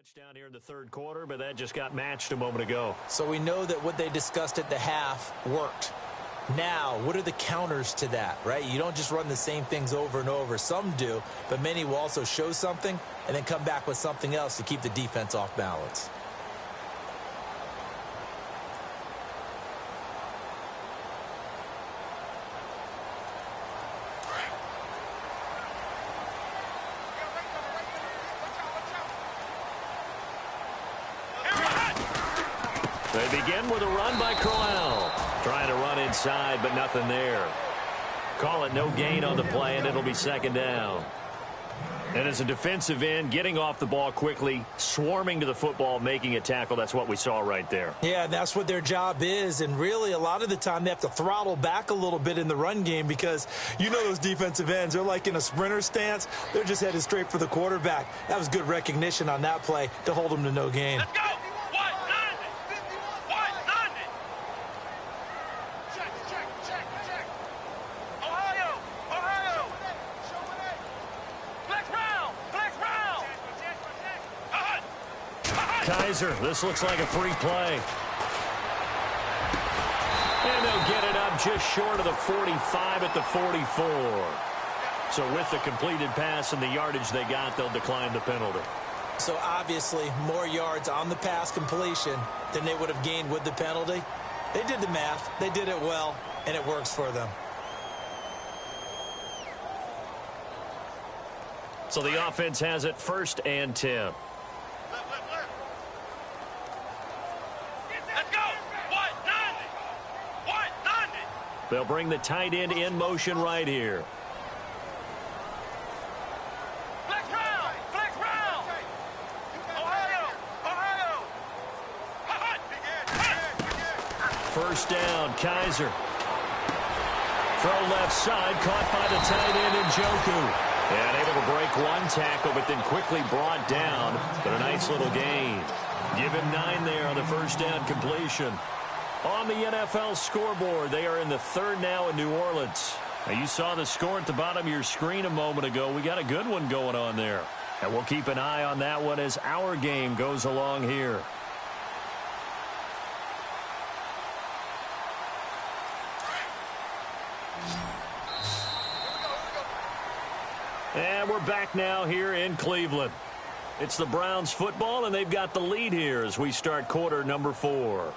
Speaker 2: Touchdown here in the third quarter, but that just got matched a moment ago.
Speaker 3: So we know that what they discussed at the half worked. Now, what are the counters to that, right? You don't just run the same things over and over. Some do, but many will also show something and then come back with something else to keep the defense off balance.
Speaker 2: They begin with a run by Crowell. Trying to run inside, but nothing there. Call it no gain on the play, and it'll be second down. And as a defensive end, getting off the ball quickly, swarming to the football, making a tackle, that's what we saw right there.
Speaker 3: Yeah, that's what their job is, and really a lot of the time they have to throttle back a little bit in the run game because you know those defensive ends, they're like in a sprinter stance. They're just headed straight for the quarterback. That was good recognition on that play to hold them to no gain.
Speaker 4: Let's go!
Speaker 2: Kaiser, this looks like a free play. And they'll get it up just short of the 45 at the 44. So with the completed pass and the yardage they got, they'll decline the penalty.
Speaker 3: So obviously more yards on the pass completion than they would have gained with the penalty. They did the math. They did it well, and it works for them.
Speaker 2: So the offense has it 1st and 10. They'll bring the tight end in motion right here.
Speaker 4: Flex round! Flex round! Ohio!
Speaker 2: First down, Kaiser. Throw left side, caught by the tight end Njoku. And able to break one tackle, but then quickly brought down. But a nice little gain. Give him 9 there on the first down completion. On the NFL scoreboard, they are in the 3rd now in New Orleans. Now, you saw the score at the bottom of your screen a moment ago. We got a good one going on there. And we'll keep an eye on that one as our game goes along here. And we're back now here in Cleveland. It's the Browns football, and they've got the lead here as we start quarter number 4.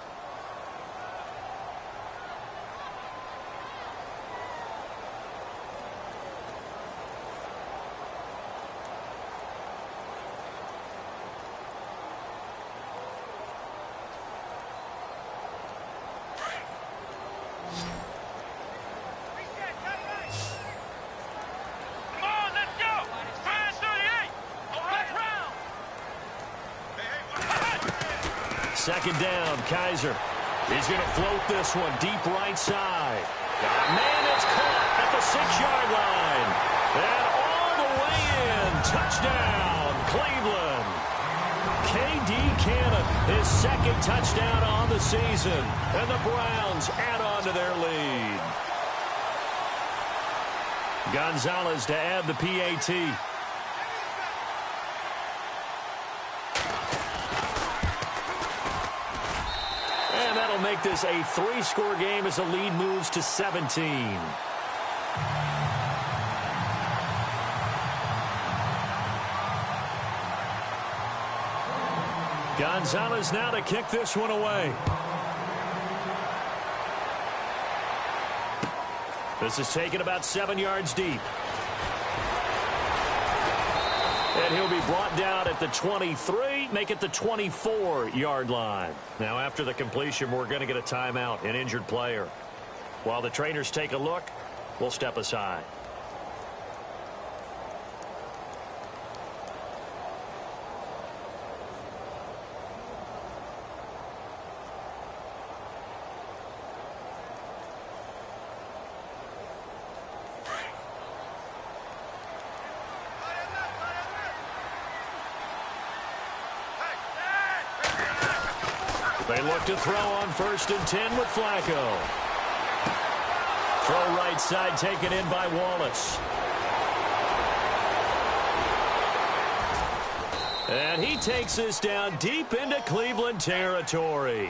Speaker 2: Second down, Kaiser. He's going to float this one deep right side. Man, it's caught at the 6-yard line. And all the way in. Touchdown, Cleveland. K.D. Cannon, his 2nd touchdown on the season. And the Browns add on to their lead. Gonzalez to add the PAT. Make this a 3-score game as the lead moves to 17. Gonzalez now to kick this one away. This is taken about 7 yards deep. And he'll be brought down at the 23, make it the 24-yard line. Now, after the completion, we're going to get a timeout, an injured player. While the trainers take a look, we'll step aside. They look to throw on 1st and 10 with Flacco. Throw right side taken in by Wallace. And he takes this down deep into Cleveland territory.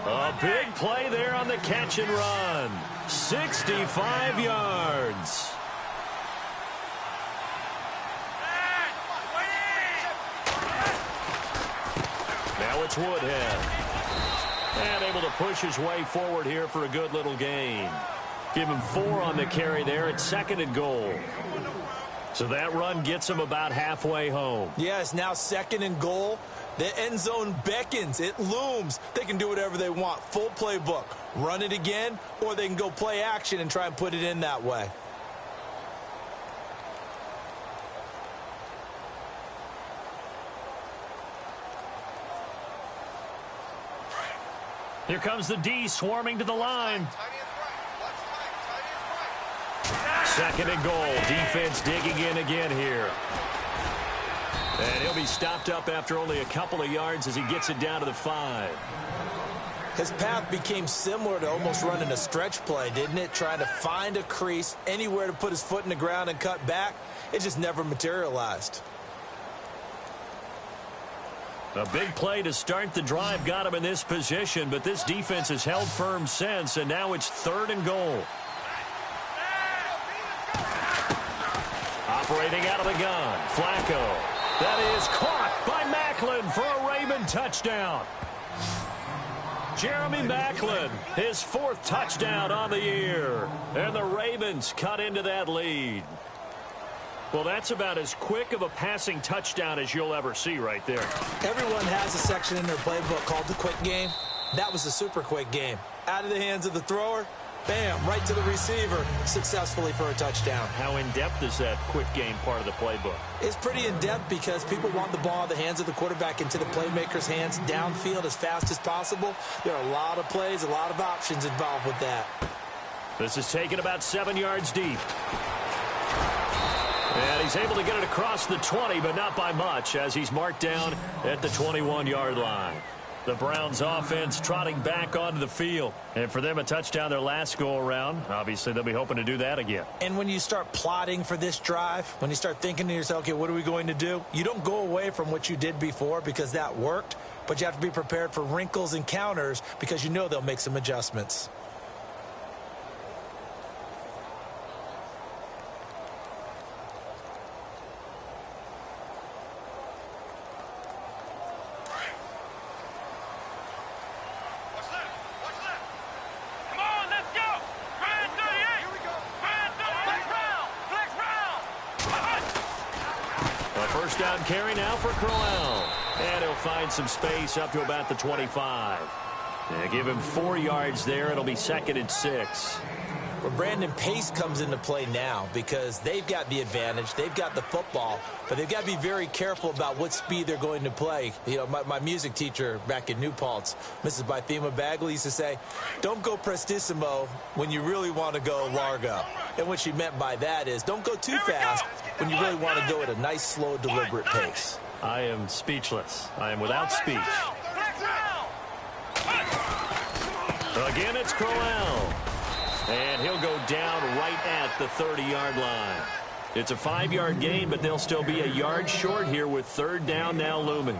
Speaker 2: A big play there on the catch and run. 65 yards. Now it's Woodhead. And able to push his way forward here for a good little gain. Give him 4 on the carry there. It's 2nd and goal. So that run gets him about halfway home.
Speaker 3: Yes, now 2nd and goal. The end zone beckons. It looms. They can do whatever they want. Full playbook. Run it again, or they can go play action and try and put it in that way.
Speaker 2: Here comes the D swarming to the line. 2nd and goal. Defense digging in again here. And he'll be stopped up after only a couple of yards as he gets it down to the 5.
Speaker 3: His path became similar to almost running a stretch play, didn't it? Trying to find a crease, anywhere to put his foot in the ground and cut back. It just never materialized.
Speaker 2: A big play to start the drive got him in this position, but this defense has held firm since, and now it's 3rd and goal. Operating out of the gun, Flacco. That is caught by Maclin for a Raven touchdown. Jeremy Maclin, his 4th touchdown on the year. And the Ravens cut into that lead. Well, that's about as quick of a passing touchdown as you'll ever see right there.
Speaker 3: Everyone has a section in their playbook called the quick game. That was a super quick game. Out of the hands of the thrower, bam, right to the receiver, successfully for a touchdown.
Speaker 2: How in-depth is that quick game part of the playbook?
Speaker 3: It's pretty in-depth because people want the ball in the hands of the quarterback into the playmaker's hands downfield as fast as possible. There are a lot of plays, a lot of options involved with that.
Speaker 2: This is taken about 7 yards deep. And he's able to get it across the 20, but not by much, as he's marked down at the 21-yard line. The Browns offense trotting back onto the field. And for them, a touchdown their last go-around. Obviously, they'll be hoping to do that again.
Speaker 3: And when you start plotting for this drive, when you start thinking to yourself, okay, what are we going to do? You don't go away from what you did before because that worked, but you have to be prepared for wrinkles and counters because you know they'll make some adjustments.
Speaker 2: Down carry now for Crowell. And he'll find some space up to about the 25. And give him 4 yards there. It'll be 2nd and 6.
Speaker 3: Well, Brandon, pace comes into play now because they've got the advantage. They've got the football, but they've got to be very careful about what speed they're going to play. You know, my music teacher back in New Paltz, Mrs. Bythema Bagley, used to say, don't go prestissimo when you really want to go largo. And what she meant by that is don't go too fast when you really want to go at a nice, slow, deliberate pace.
Speaker 2: I am speechless. I am without speech. Again, it's Crowell. And he'll go down right at the 30-yard line. It's a 5-yard gain, but they'll still be a yard short here with 3rd down now looming.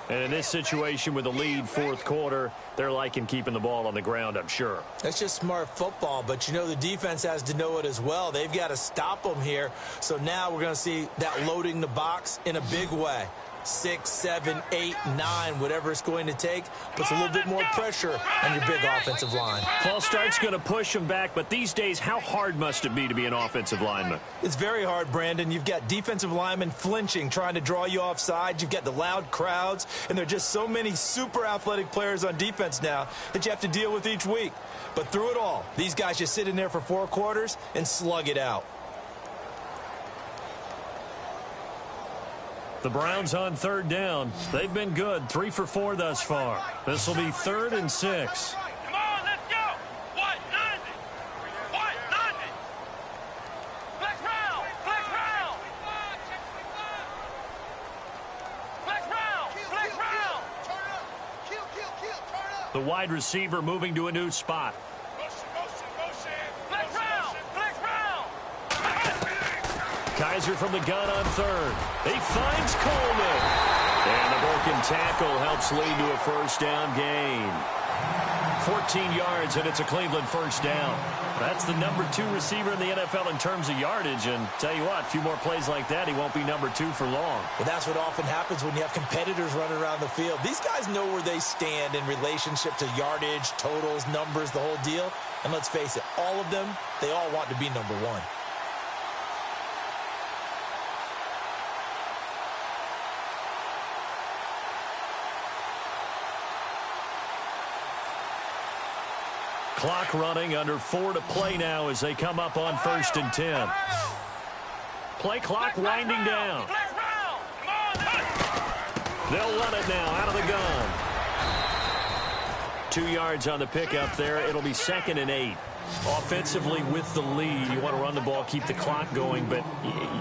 Speaker 2: And in this situation with the lead 4th quarter, they're liking keeping the ball on the ground, I'm sure.
Speaker 3: That's just smart football, but you know the defense has to know it as well. They've got to stop them here. So now we're going to see that loading the box in a big way. 6, 7, 8, 9, whatever it's going to take, puts a little bit more pressure on your big offensive line.
Speaker 2: False start's going to push them back, but these days, how hard must it be to be an offensive lineman?
Speaker 3: It's very hard, Brandon. You've got defensive linemen flinching, trying to draw you offside. You've got the loud crowds, and there are just so many super athletic players on defense now that you have to deal with each week. But through it all, these guys just sit in there for 4 quarters and slug it out.
Speaker 2: The Browns on 3rd down. They've been good, 3 for 4 thus far. This will be 3rd and 6.
Speaker 4: Come on, let's go. What? Nothing. What? Nothing. Flex round. Flex round. Flex round. Flex round.
Speaker 5: Turn up. Kill. Turn up.
Speaker 2: The wide receiver moving to a new spot.
Speaker 5: Motion.
Speaker 4: Flex round. Flex round.
Speaker 2: Kaiser from the gun on 3rd. He finds Coleman. And the broken tackle helps lead to a first down gain. 14 yards, and it's a Cleveland first down. That's the number 2 receiver in the NFL in terms of yardage. And tell you what, a few more plays like that, he won't be number 2 for long.
Speaker 3: Well, that's what often happens when you have competitors running around the field. These guys know where they stand in relationship to yardage, totals, numbers, the whole deal. And let's face it, all of them, they all want to be number 1.
Speaker 2: Clock running, under 4 to play now as they come up on 1st and 10. Play clock winding down. They'll run it now out of the gun. 2 yards on the pickup there. It'll be 2nd and 8. Offensively with the lead, you want to run the ball, keep the clock going, but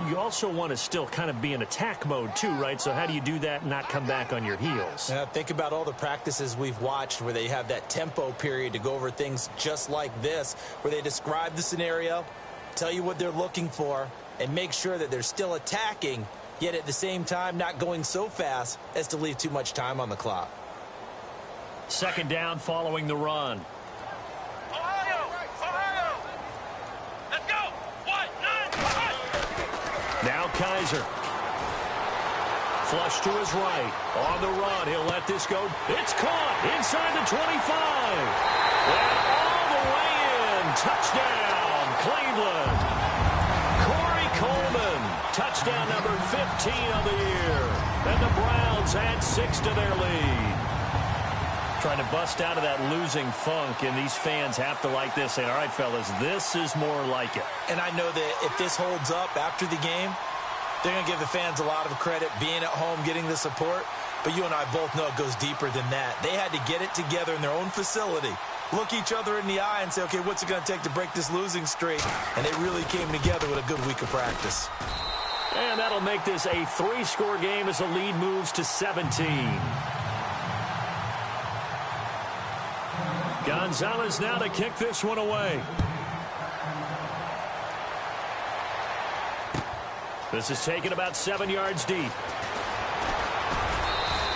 Speaker 2: you also want to still kind of be in attack mode too, right? So how do you do that and not come back on your heels?
Speaker 3: Yeah, think about all the practices we've watched where they have that tempo period to go over things just like this, where they describe the scenario, tell you what they're looking for, and make sure that they're still attacking, yet at the same time not going so fast as to leave too much time on the clock.
Speaker 2: 2nd down following the run. Now Kaiser. Flush to his right. On the run. He'll let this go. It's caught inside the 25. And all the way in. Touchdown, Cleveland. Corey Coleman. Touchdown number 15 of the year. And the Browns add 6 to their lead. Trying to bust out of that losing funk, and these fans have to like this, saying, all right, fellas, this is more like it.
Speaker 3: And I know that if this holds up after the game, they're going to give the fans a lot of credit, being at home, getting the support. But you and I both know it goes deeper than that. They had to get it together in their own facility, look each other in the eye and say, okay, what's it going to take to break this losing streak? And they really came together with a good week of practice.
Speaker 2: And that'll make this a 3-score game as the lead moves to 17. Gonzalez now to kick this one away. This is taken about 7 yards deep.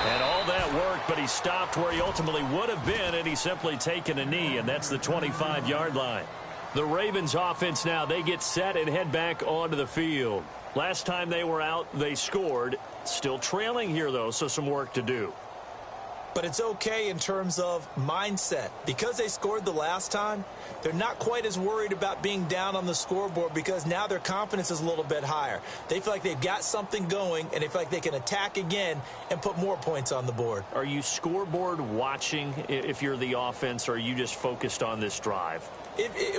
Speaker 2: And all that worked, but he stopped where he ultimately would have been, and he's simply taken a knee, and that's the 25-yard line. The Ravens offense now, they get set and head back onto the field. Last time they were out, they scored. Still trailing here, though, so some work to do.
Speaker 3: But it's okay in terms of mindset. Because they scored the last time, they're not quite as worried about being down on the scoreboard because now their confidence is a little bit higher. They feel like they've got something going, and they feel like they can attack again and put more points on the board.
Speaker 2: Are you scoreboard watching if you're the offense, or are you just focused on this drive?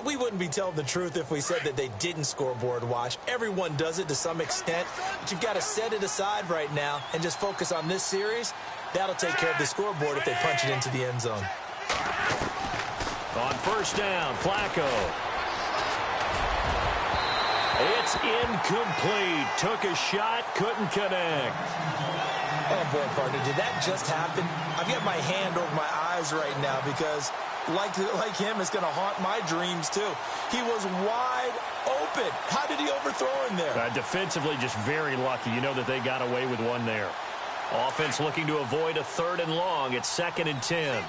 Speaker 3: We wouldn't be telling the truth if we said that they didn't scoreboard watch. Everyone does it to some extent, but you've got to set it aside right now and just focus on this series. That'll take care of the scoreboard if they punch it into the end zone.
Speaker 2: On 1st down, Flacco. It's incomplete. Took a shot, couldn't connect.
Speaker 3: Oh, boy, partner, did that just happen? I've got my hand over my eyes right now because, like him, it's going to haunt my dreams, too. He was wide open. How did he overthrow him there?
Speaker 2: Defensively, just very lucky. You know that they got away with one there. Offense looking to avoid a 3rd and long. It's 2nd and 10.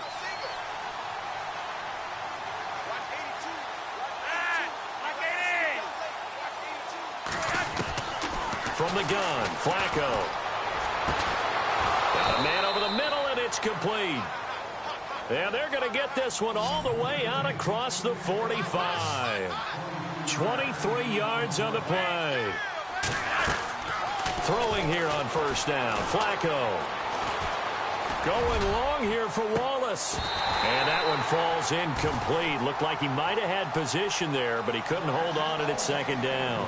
Speaker 2: From the gun, Flacco. Got a man over the middle, and it's complete. And they're going to get this one all the way out across the 45. 23 yards on the play. Throwing here on 1st down. Flacco. Going long here for Wallace. And that one falls incomplete. Looked like he might have had position there, but he couldn't hold on it at 2nd down.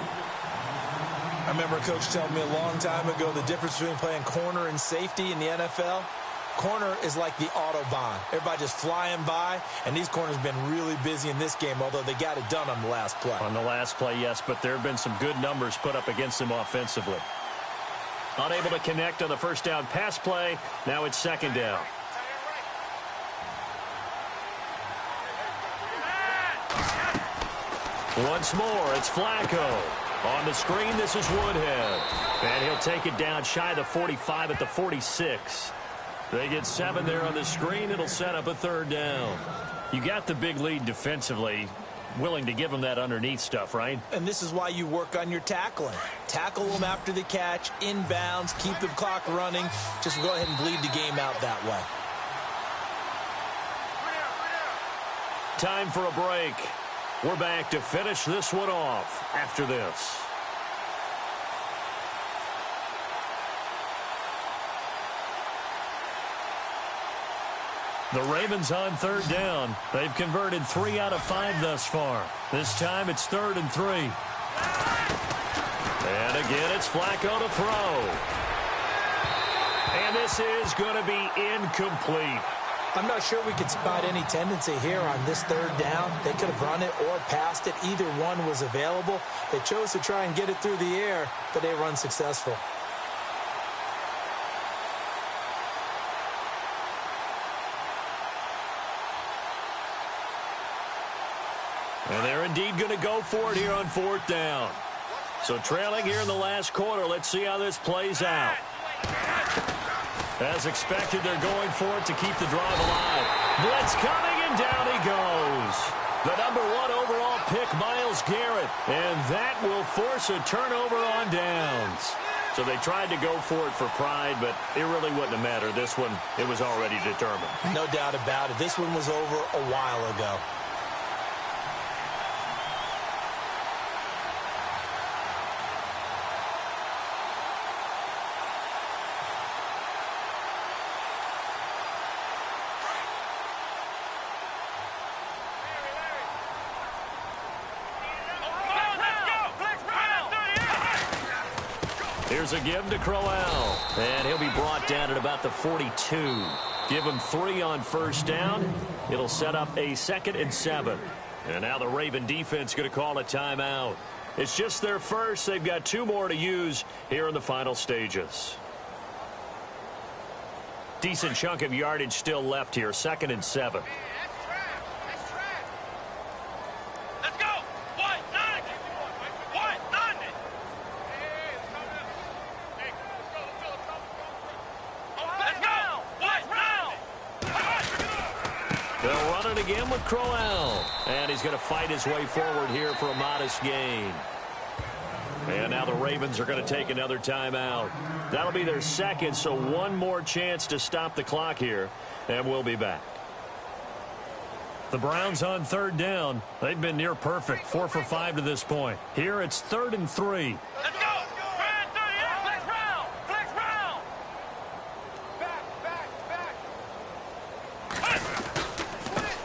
Speaker 3: I remember a coach telling me a long time ago the difference between playing corner and safety in the NFL. Corner is like the Autobahn. Everybody just flying by, and these corners have been really busy in this game, although they got it done on the last play.
Speaker 2: On the last play, yes, but there have been some good numbers put up against them offensively. Unable to connect on the 1st down pass play. Now it's 2nd down. Once more, it's Flacco. On the screen, this is Woodhead. And he'll take it down shy of the 45 at the 46. They get 7 there on the screen. It'll set up a third down. You got the big lead defensively. Willing to give them that underneath stuff, right?
Speaker 3: And this is why you work on your tackling. Tackle them after the catch, inbounds, keep the clock running. Just go ahead and bleed the game out that way.
Speaker 2: Time for a break. We're back to finish this one off after this. The Ravens on third down. They've converted 3 out of 5 thus far. This time it's 3rd and 3. And again, it's Flacco to throw. And this is going to be incomplete.
Speaker 3: I'm not sure we could spot any tendency here on this third down. They could have run it or passed it. Either one was available. They chose to try and get it through the air, but they were unsuccessful.
Speaker 2: And they're indeed going to go for it here on 4th down. So trailing here in the last quarter, let's see how this plays out. As expected, they're going for it to keep the drive alive. Blitz coming, and down he goes. The number 1 overall pick, Myles Garrett. And that will force a turnover on downs. So they tried to go for it for pride, but it really wouldn't have mattered. This one, it was already determined.
Speaker 3: No doubt about it. This one was over a while ago.
Speaker 2: Here's a give to Crowell. And he'll be brought down at about the 42. Give him 3 on first down. It'll set up a 2nd and 7. And now the Raven defense going to call a timeout. It's just their first. They've got 2 more to use here in the final stages. Decent chunk of yardage still left here. 2nd and 7. They'll run it again with Crowell. And he's going to fight his way forward here for a modest gain. And now the Ravens are going to take another timeout. That'll be their 2nd, so 1 more chance to stop the clock here. And we'll be back. The Browns on 3rd down. They've been near perfect. 4 for 5 to this point. Here it's 3rd and 3.
Speaker 4: Let's go! Flex round! Flex round!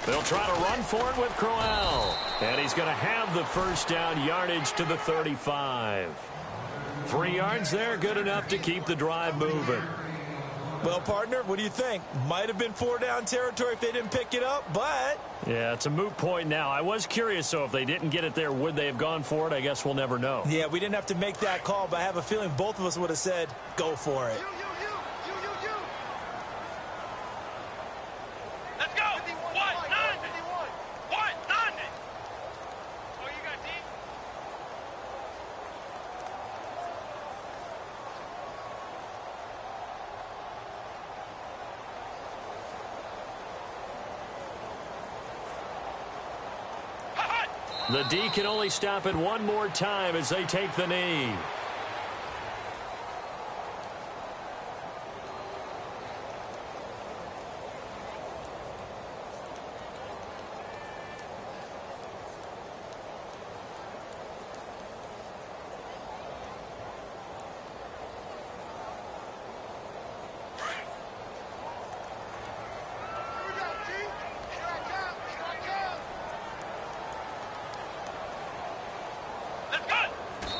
Speaker 2: They'll try to run for it with Crowell. And he's going to have the first down, yardage to the 35. 3 yards there, good enough to keep the drive moving.
Speaker 3: Well, partner, what do you think? Might have been 4-down territory if they didn't pick it up, but...
Speaker 2: Yeah, it's a moot point now. I was curious, so if they didn't get it there, would they have gone for it? I guess we'll never know.
Speaker 3: Yeah, we didn't have to make that call, but I have a feeling both of us would have said, go for it.
Speaker 4: Let's go! 190! 190! Oh, you got deep?
Speaker 2: The D can only stop it 1 more time as they take the knee.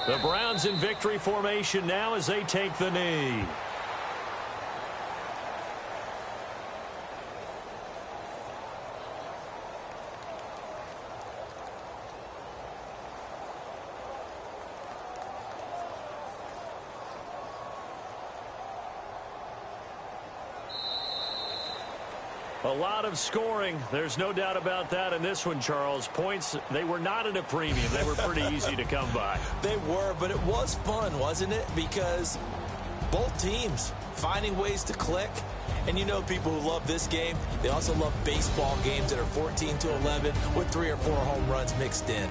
Speaker 2: The Browns in victory formation now as they take the knee. A lot of scoring. There's no doubt about that in this one, Charles. Points, they were not at a premium. They were pretty easy to come by.
Speaker 3: They were, but it was fun, wasn't it? Because both teams finding ways to click. And you know people who love this game, they also love baseball games that are 14-11 with 3 or 4 home runs mixed in.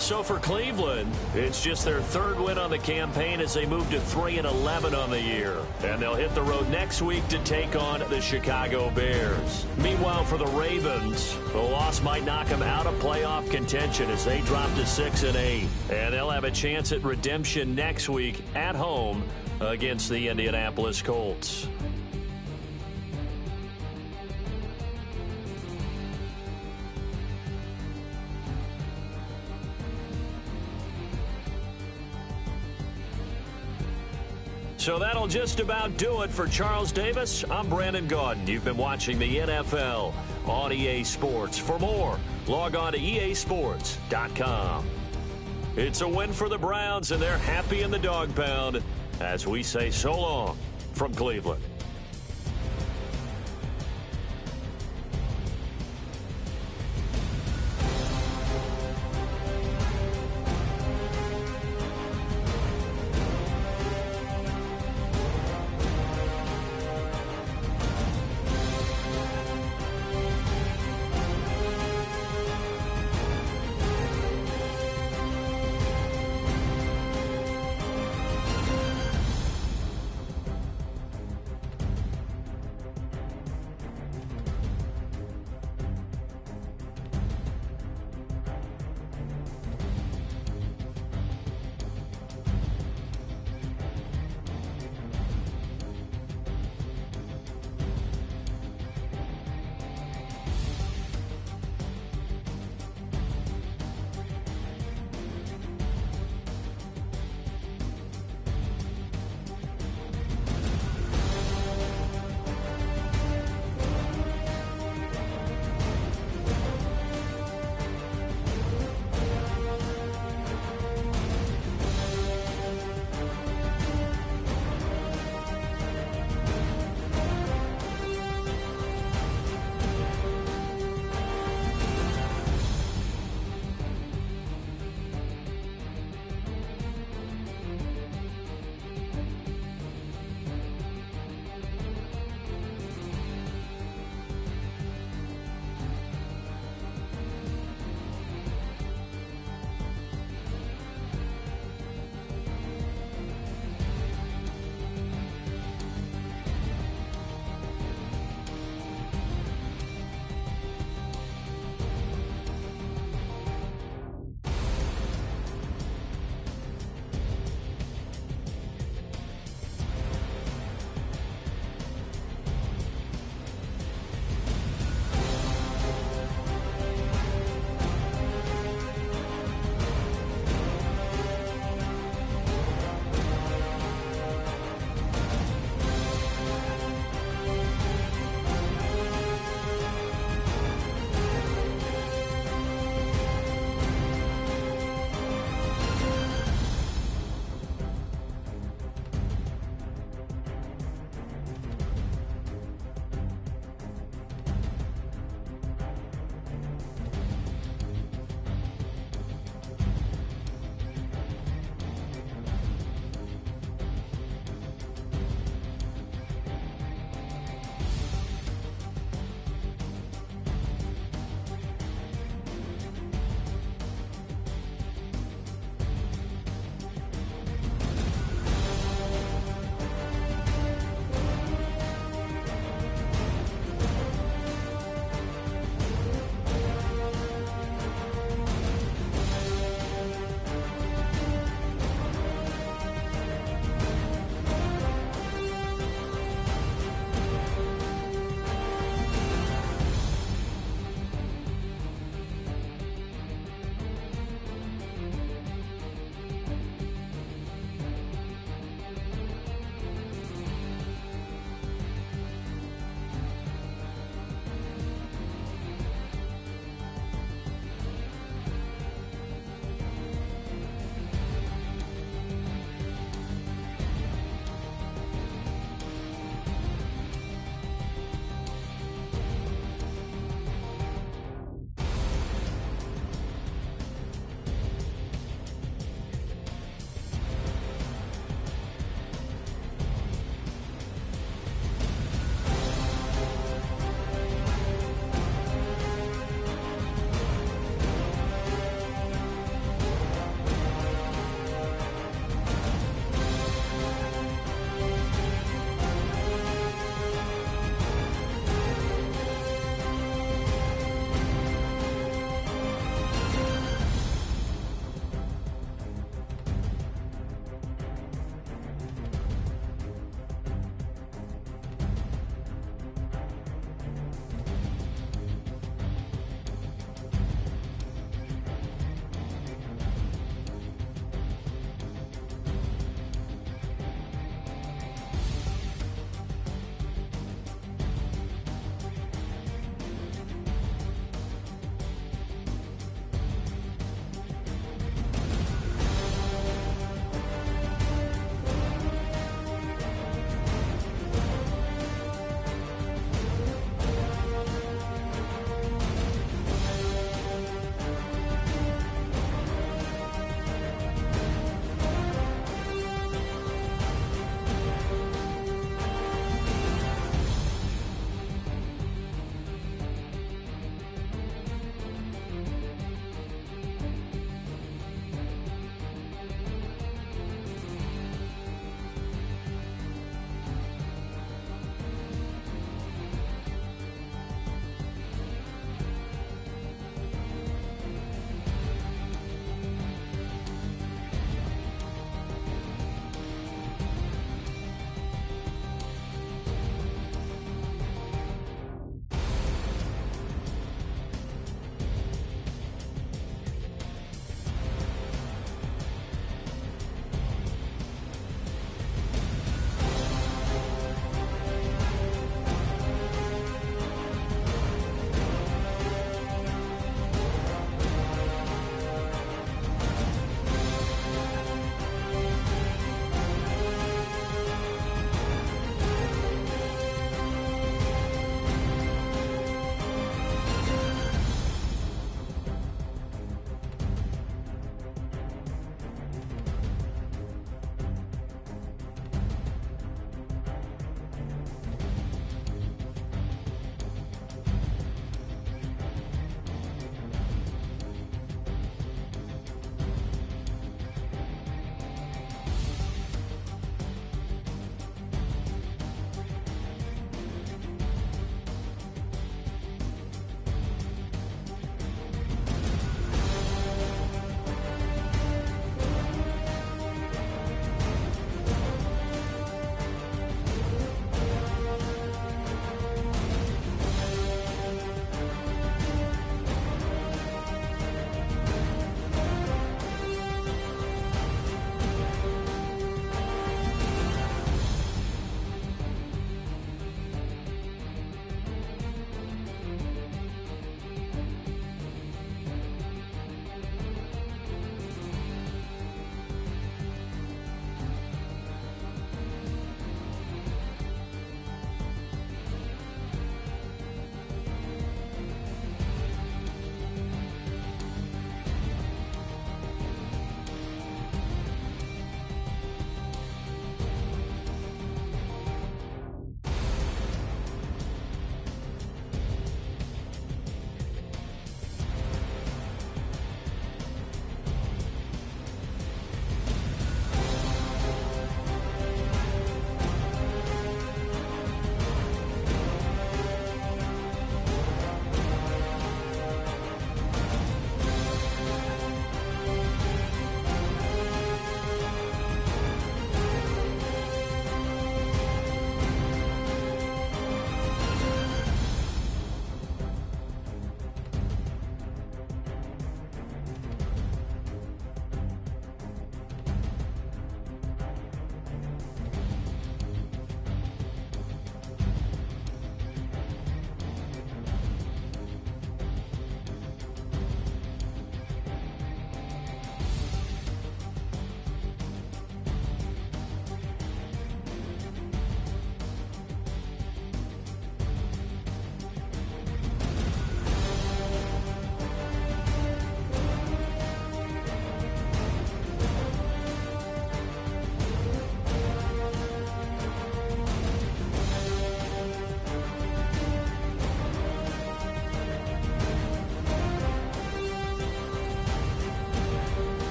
Speaker 2: So for Cleveland, it's just their 3rd win on the campaign as they move to 3-11 on the year. And they'll hit the road next week to take on the Chicago Bears. Meanwhile, for the Ravens, the loss might knock them out of playoff contention as they drop to 6-8. And they'll have a chance at redemption next week at home against the Indianapolis Colts. So that'll just about do it for Charles Davis. I'm Brandon Gaudin. You've been watching the NFL on EA Sports. For more, log on to easports.com. It's a win for the Browns, and they're happy in the dog pound as we say so long from Cleveland.